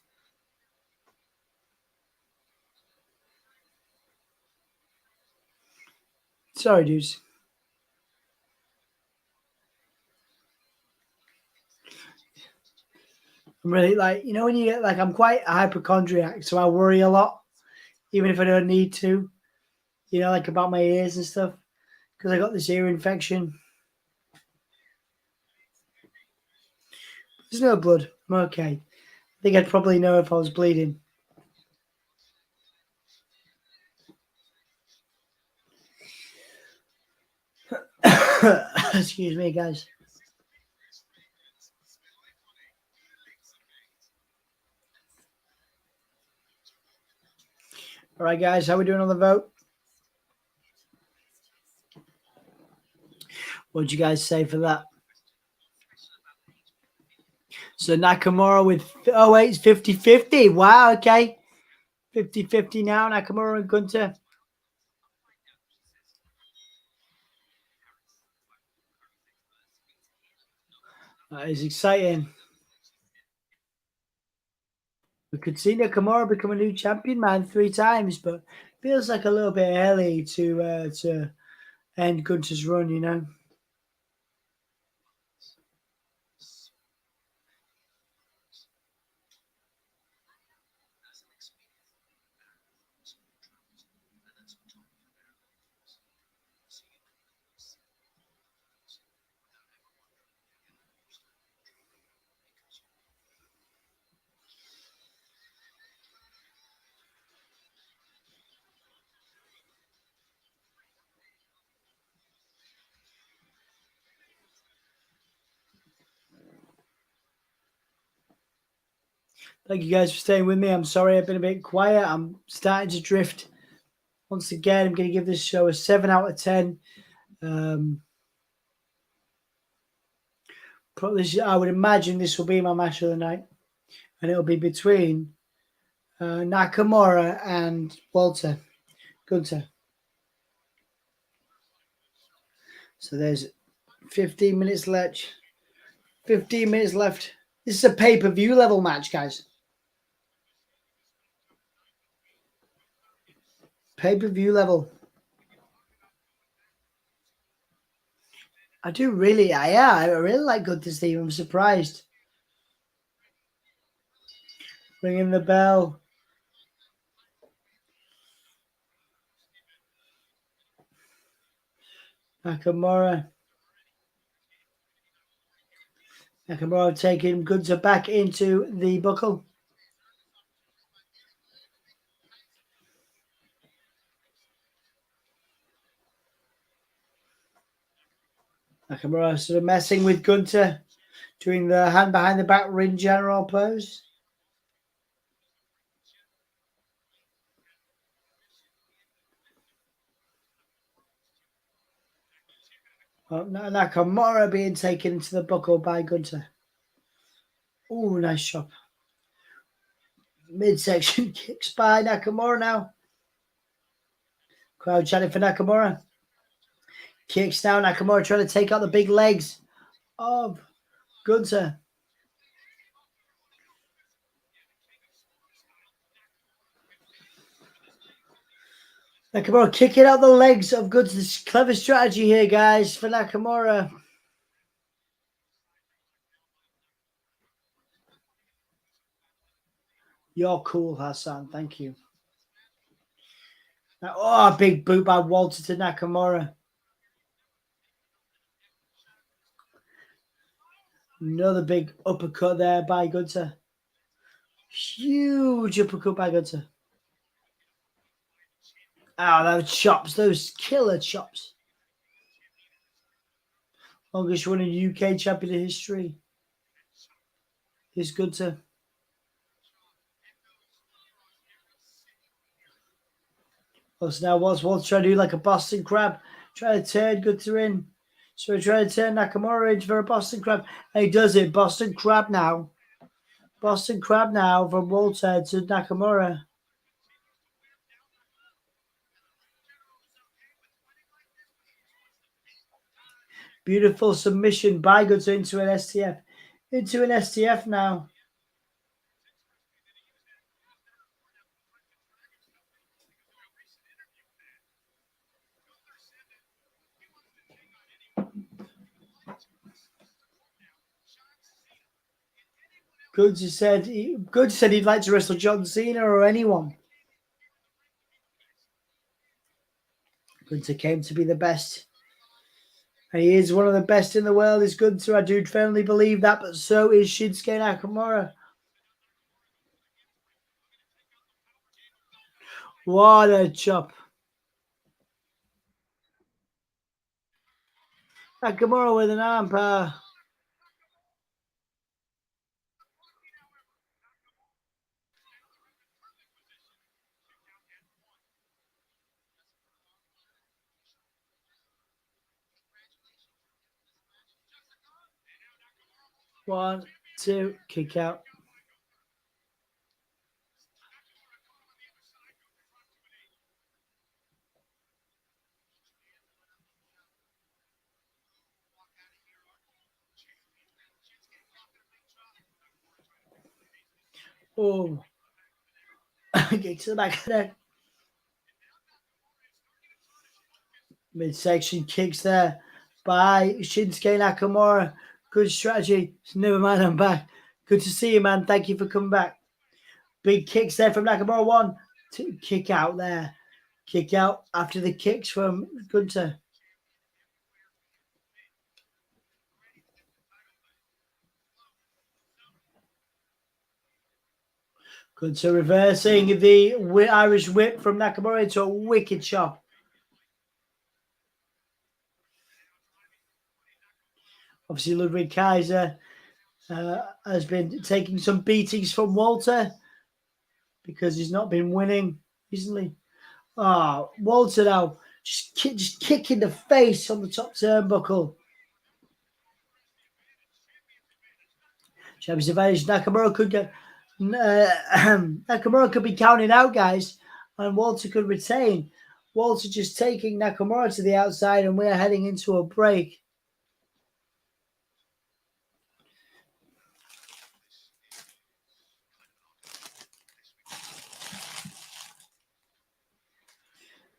Sorry, dudes. I'm really when you get I'm quite a hypochondriac, so I worry a lot, even if I don't need to, about my ears and stuff, because I got this ear infection. There's no blood. I'm okay. I think I'd probably know if I was bleeding. Excuse me, guys. All right, guys, how we doing on the vote? What'd you guys say for that? So Nakamura with 08's 50-50. Wow, okay. 50-50 now, Nakamura and Gunter. That is exciting. We could see Nakamura become a new champion, man, 3 times, but feels like a little bit early to end Gunter's run, Thank you guys for staying with me. I'm sorry I've been a bit quiet. I'm starting to drift. Once again, I'm going to give this show a 7 out of 10. Probably, I would imagine this will be my match of the night, and it'll be between Nakamura and Gunter. So there's 15 minutes left. 15 minutes left. This is a pay-per-view level match, guys. Pay-per-view level. I really like Gunter Steve. I'm surprised. Ringing the bell. Nakamura taking Gunter back into the buckle. Nakamura sort of messing with Gunter, doing the hand behind the back ring general pose. Well, Nakamura being taken into the buckle by Gunter. Oh, nice chop. Midsection kicks by Nakamura now. Crowd chanting for Nakamura. Kicks now. Nakamura trying to take out the big legs of Gunther. Nakamura kicking out the legs of Gunther. Clever strategy here, guys, for Nakamura. You're cool, Hassan. Thank you. Oh, big boot by Walter to Nakamura. Another big uppercut there by Gunther. Huge uppercut by Gunther. Oh, those chops, those killer chops. Longest running UK champion in history. Here's Gunther. So now Walter trying to do like a Boston Crab. Trying to turn Gunther in. So he's trying to turn Nakamura into for a Boston Crab. And he does it. Boston Crab now. Boston Crab now from Walter to Nakamura. Beautiful submission by Gunther into an STF. Into an STF now. Gunther said he'd like to wrestle John Cena or anyone. Gunther came to be the best. And he is one of the best in the world, is Gunther. I do firmly believe that, but so is Shinsuke Nakamura. What a chop. Nakamura with an arm power. One, two, kick out. Oh. Get to the back of the neck. Midsection kicks there by Shinsuke Nakamura. Good strategy. Never mind, I'm back. Good to see you, man. Thank you for coming back. Big kicks there from Nakamura. 1, 2, kick out there. Kick out after the kicks from Gunther. Gunther reversing the Irish whip from Nakamura into a wicked chop. Obviously, Ludwig Kaiser has been taking some beatings from Walter because he's not been winning recently. Oh, Walter now just kick in the face on the top turnbuckle. Champion's advantage. Nakamura could get Nakamura could be counted out, guys, and Walter could retain. Walter just taking Nakamura to the outside, and we're heading into a break.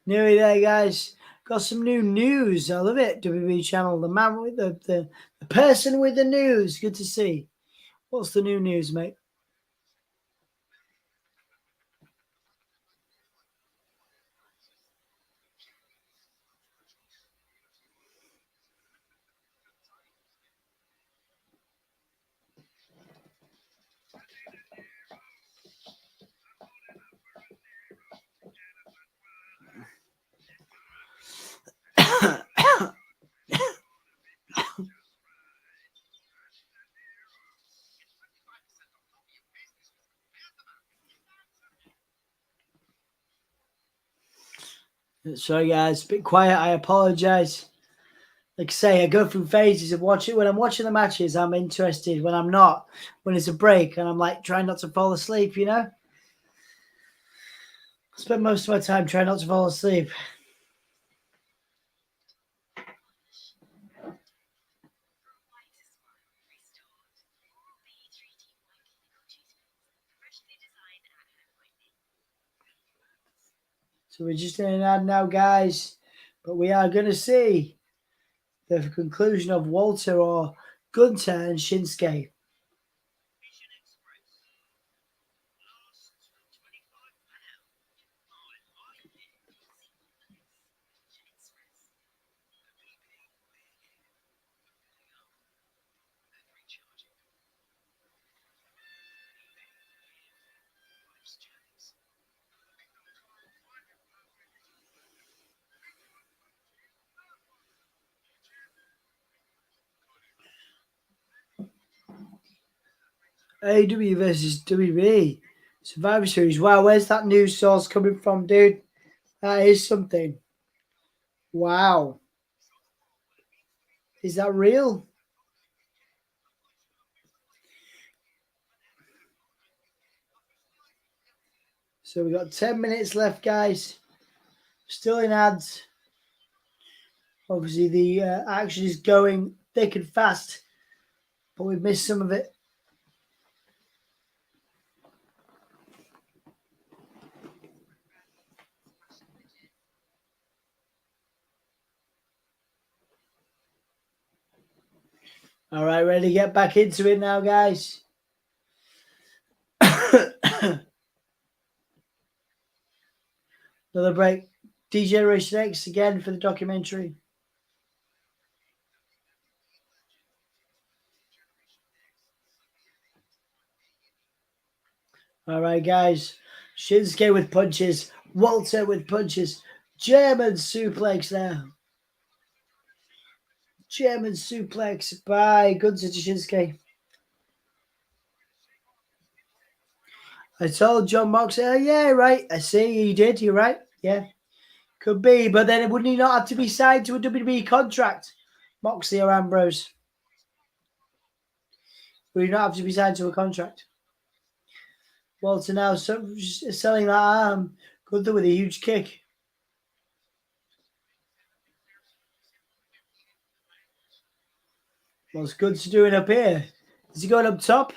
Nearly there, guys. Got some new news. I love it. WWE channel. The man with the person with the news. Good to see. What's the new news, mate? Sorry, guys, a bit quiet. I apologize. Like I say, I go through phases of watching. When I'm watching the matches, I'm interested. When I'm not, when it's a break, and I'm like trying not to fall asleep, you know? I spend most of my time trying not to fall asleep. So we're just in an ad now, guys. But we are going to see the conclusion of Walter or Gunther and Shinsuke. AEW versus WWE Survivor Series. Wow, where's that news source coming from, dude? That is something. Wow. Is that real? So we've got 10 minutes left, guys. Still in ads. Obviously, the action is going thick and fast, but we've missed some of it. All right, ready to get back into it now, guys. Another break. D-Generation X again for the documentary. All right, guys. Shinsuke with punches. Walter with punches. German suplex now. German suplex by Gunther to Shinsuke. I told John Moxley, oh, yeah, right. I see you did. You're right. Yeah. Could be. But then wouldn't he not have to be signed to a WWE contract? Moxley or Ambrose? Would he not have to be signed to a contract? Walter now selling that arm. Gunther with a huge kick. What's Gunther doing up here? Is he going up top?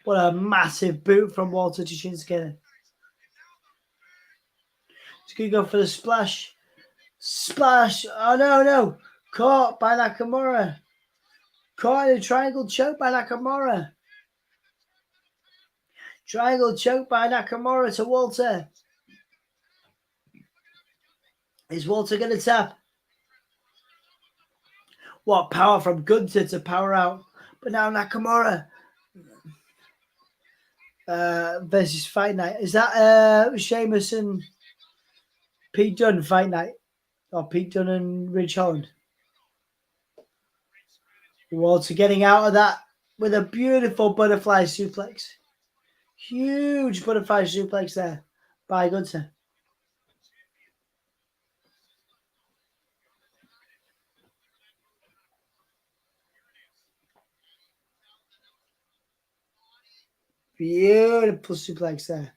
What a massive boot from Walter to Shinsuke. He's going to go for the splash. Splash. Oh, no. Caught by Nakamura. Caught in a triangle choke by Nakamura. Triangle choke by Nakamura to Walter. Is Walter going to tap? What power from Gunther to power out. But now Nakamura versus Fight Night. Is that Sheamus and Pete Dunne Fight Night? Or Pete Dunne and Ridge Holland? Walter getting out of that with a beautiful butterfly suplex. Huge butterfly suplex there by Gunther. Beautiful suplex there.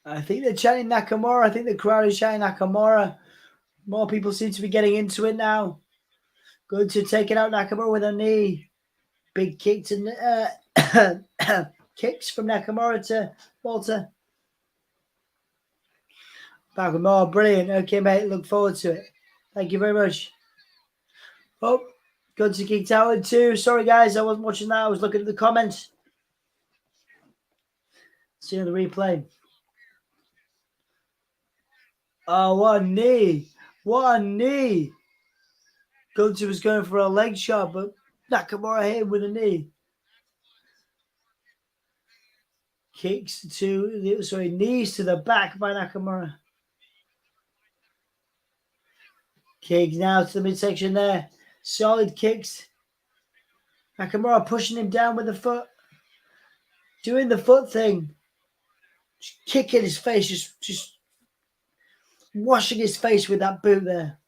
I think they're chanting Nakamura. I think the crowd is chanting Nakamura. More people seem to be getting into it now. Good to taking out Nakamura with a knee. Big kick to kicks from Nakamura to Walter. Back with more. Brilliant. Okay, mate. Look forward to it. Thank you very much. Oh, good to kick out in two. Sorry, guys. I wasn't watching that. I was looking at the comments. Seeing the replay. Oh, what a knee. What a knee. Gunther was going for a leg shot, but Nakamura hit him with a knee. Kicks to, knees to the back by Nakamura. Kick now to the midsection there. Solid kicks. Nakamura pushing him down with the foot. Doing the foot thing. Just kicking his face. Just washing his face with that boot there.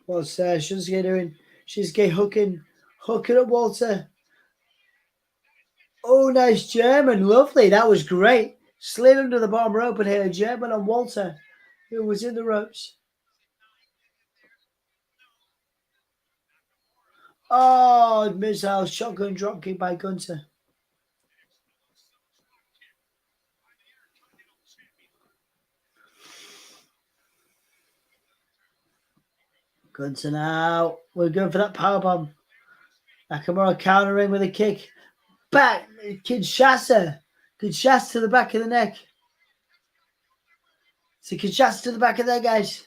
What's Shinsuke doing? Shinsuke hooking at Walter. Oh, nice German. Lovely. That was great. Slid under the bottom rope and hit a German on Walter, who was in the ropes. Oh, missile shotgun dropkick by Gunther. Gunther now. We're going for that powerbomb. Nakamura countering with a kick. Back. Kinshasa. Kinshasa to the back of the neck. So Kinshasa to the back of there, guys.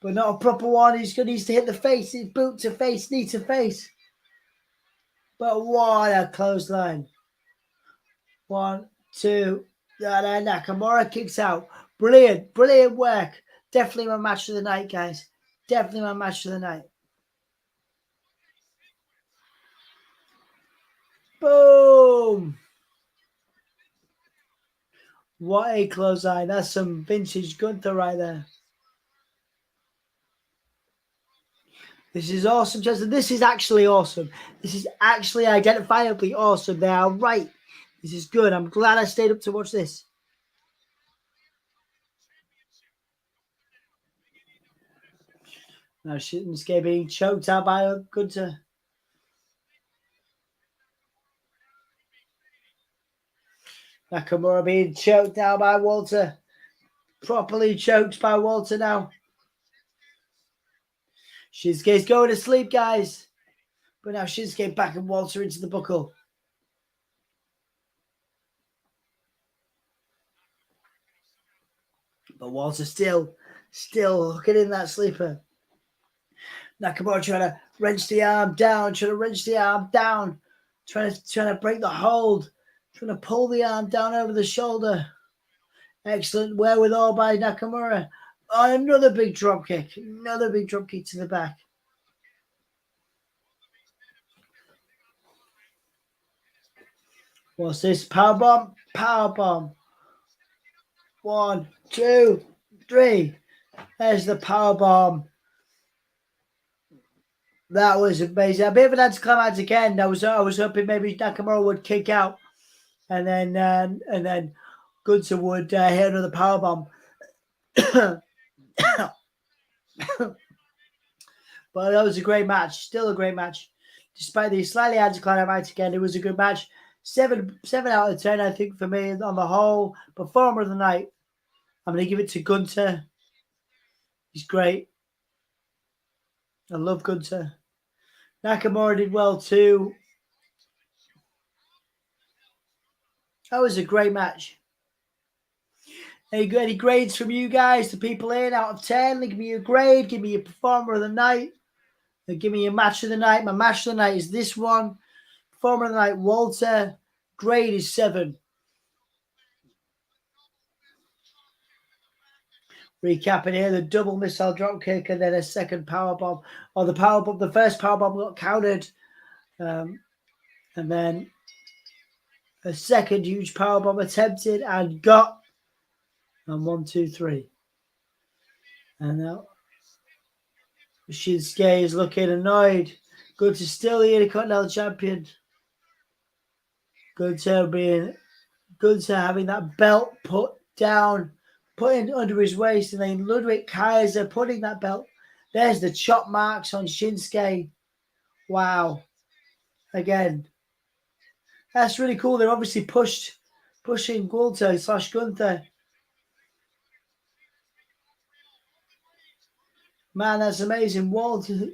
But not a proper one. He's going to need to hit the face. It's boot to face, knee to face. But what a clothesline. 1, 2. And then Nakamura kicks out. Brilliant. Brilliant work. Definitely my match of the night, guys. Definitely my match of the night. Boom. What a clothesline. That's some vintage Gunther right there. This is awesome, Justin. This is actually awesome. This is actually identifiably awesome. They are right. This is good. I'm glad I stayed up to watch this. Now Shinsuke being choked out by Gunther. Nakamura being choked out by Walter. Properly choked by Walter now. Shinsuke's going to sleep, guys. But now Shinsuke backing Walter into the buckle. But Walter still hooking in that sleeper. Nakamura trying to wrench the arm down, trying to break the hold, trying to pull the arm down over the shoulder. Excellent wherewithal by Nakamura. Oh, another big drop kick to the back. What's this? Powerbomb. 1, 2, 3. There's the powerbomb. That was amazing. A bit of an anticlimax again. I was hoping maybe Nakamura would kick out, and then Gunther would hit another powerbomb. But that was a great match. Still a great match, despite the slightly anticlimax again. It was a good match. 7 out of 10, I think, for me on the whole. Performer of the night, I'm going to give it to Gunther. He's great. I love Gunther. Nakamura did well too. That was a great match. Any grades from you guys, the people in, out of 10? Give me a grade. Give me your performer of the night. Give me your match of the night. My match of the night is this one. Performer of the night, Walter. Grade is 7. Recapping here, the double missile drop kick and then a second powerbomb. The first powerbomb got countered. And then a second huge powerbomb attempted and got. And 1, 2, 3. And now Shinsuke is looking annoyed. Good to still the Intercontinental Champion. Gunther having that belt put down, putting under his waist, and then Ludwig Kaiser putting that belt. There's the chop marks on Shinsuke. Wow. Again. That's really cool. They're obviously pushing Gunther / Gunther. Man, that's amazing. Walter,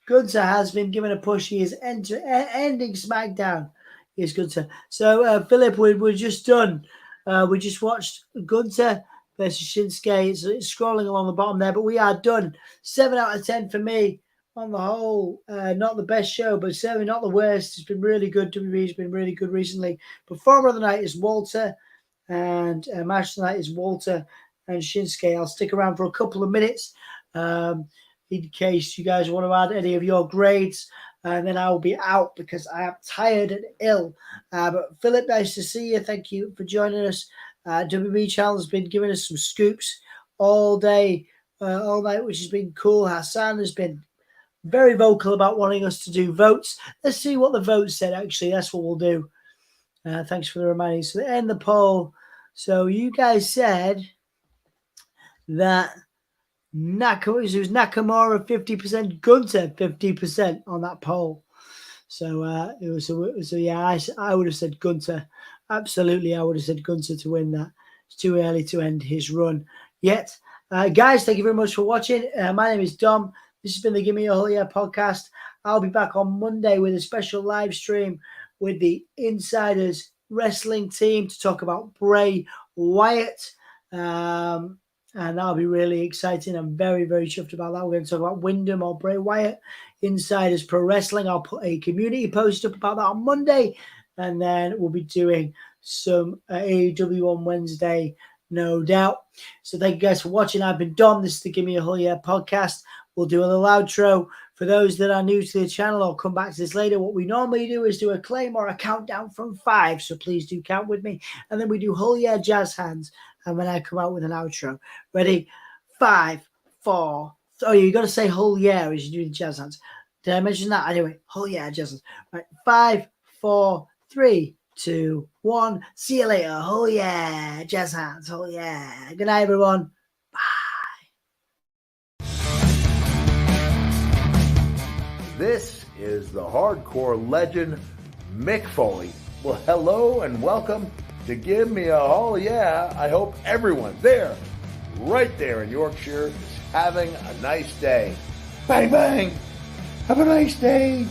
Gunther has been given a push. He is ending SmackDown. Is Gunther. So, Philip, we're just done. We just watched Gunther versus Shinsuke. It's scrolling along the bottom there, but we are done. 7 out of 10 for me on the whole. Not the best show, but certainly not the worst. It's been really good. WWE's been really good recently. Performer of the night is Walter, and match of the night is Walter and Shinsuke. I'll stick around for a couple of minutes in case you guys want to add any of your grades. And then I will be out because I am tired and ill. But Philip, nice to see you. Thank you for joining us. WWE Channel has been giving us some scoops all day, all night, which has been cool. Hassan has been very vocal about wanting us to do votes. Let's see what the votes said, actually. That's what we'll do. Thanks for the reminding. So they end the poll. So you guys said that Nakamura 50%, Gunther 50% on that poll. So yeah, I would have said Gunther. Absolutely, I would have said Gunther to win that. It's too early to end his run yet. Guys, thank you very much for watching. My name is Dom. This has been the Give Me a Whole Yeah podcast. I'll be back on Monday with a special live stream with the Insiders Wrestling team to talk about Bray Wyatt. And that'll be really exciting. I'm very, very chuffed about that. We're going to talk about Wyndham or Bray Wyatt, Insiders Pro Wrestling. I'll put a community post up about that on Monday. And then we'll be doing some AEW on Wednesday, no doubt. So thank you guys for watching. I've been Dom. This is the Give Me a Whole Yeah podcast. We'll do a little outro. For those that are new to the channel, I'll come back to this later. What we normally do is do a claim or a countdown from 5. So please do count with me. And then we do Whole Yeah Jazz Hands. And when I come out with an outro. Ready? 5, 4. Oh, you got to say Whole Yeah as you do the jazz hands. Did I mention that? Anyway, Whole Yeah Jazz Hands. Right. 5, 4, 3, 2, 1. See you later. Whole Yeah Jazz Hands. Whole Yeah. Good night, everyone. This is the hardcore legend, Mick Foley. Well, hello and welcome to Give Me a Whole Yeah. I hope everyone there, right there in Yorkshire, is having a nice day. Bang, bang. Have a nice day.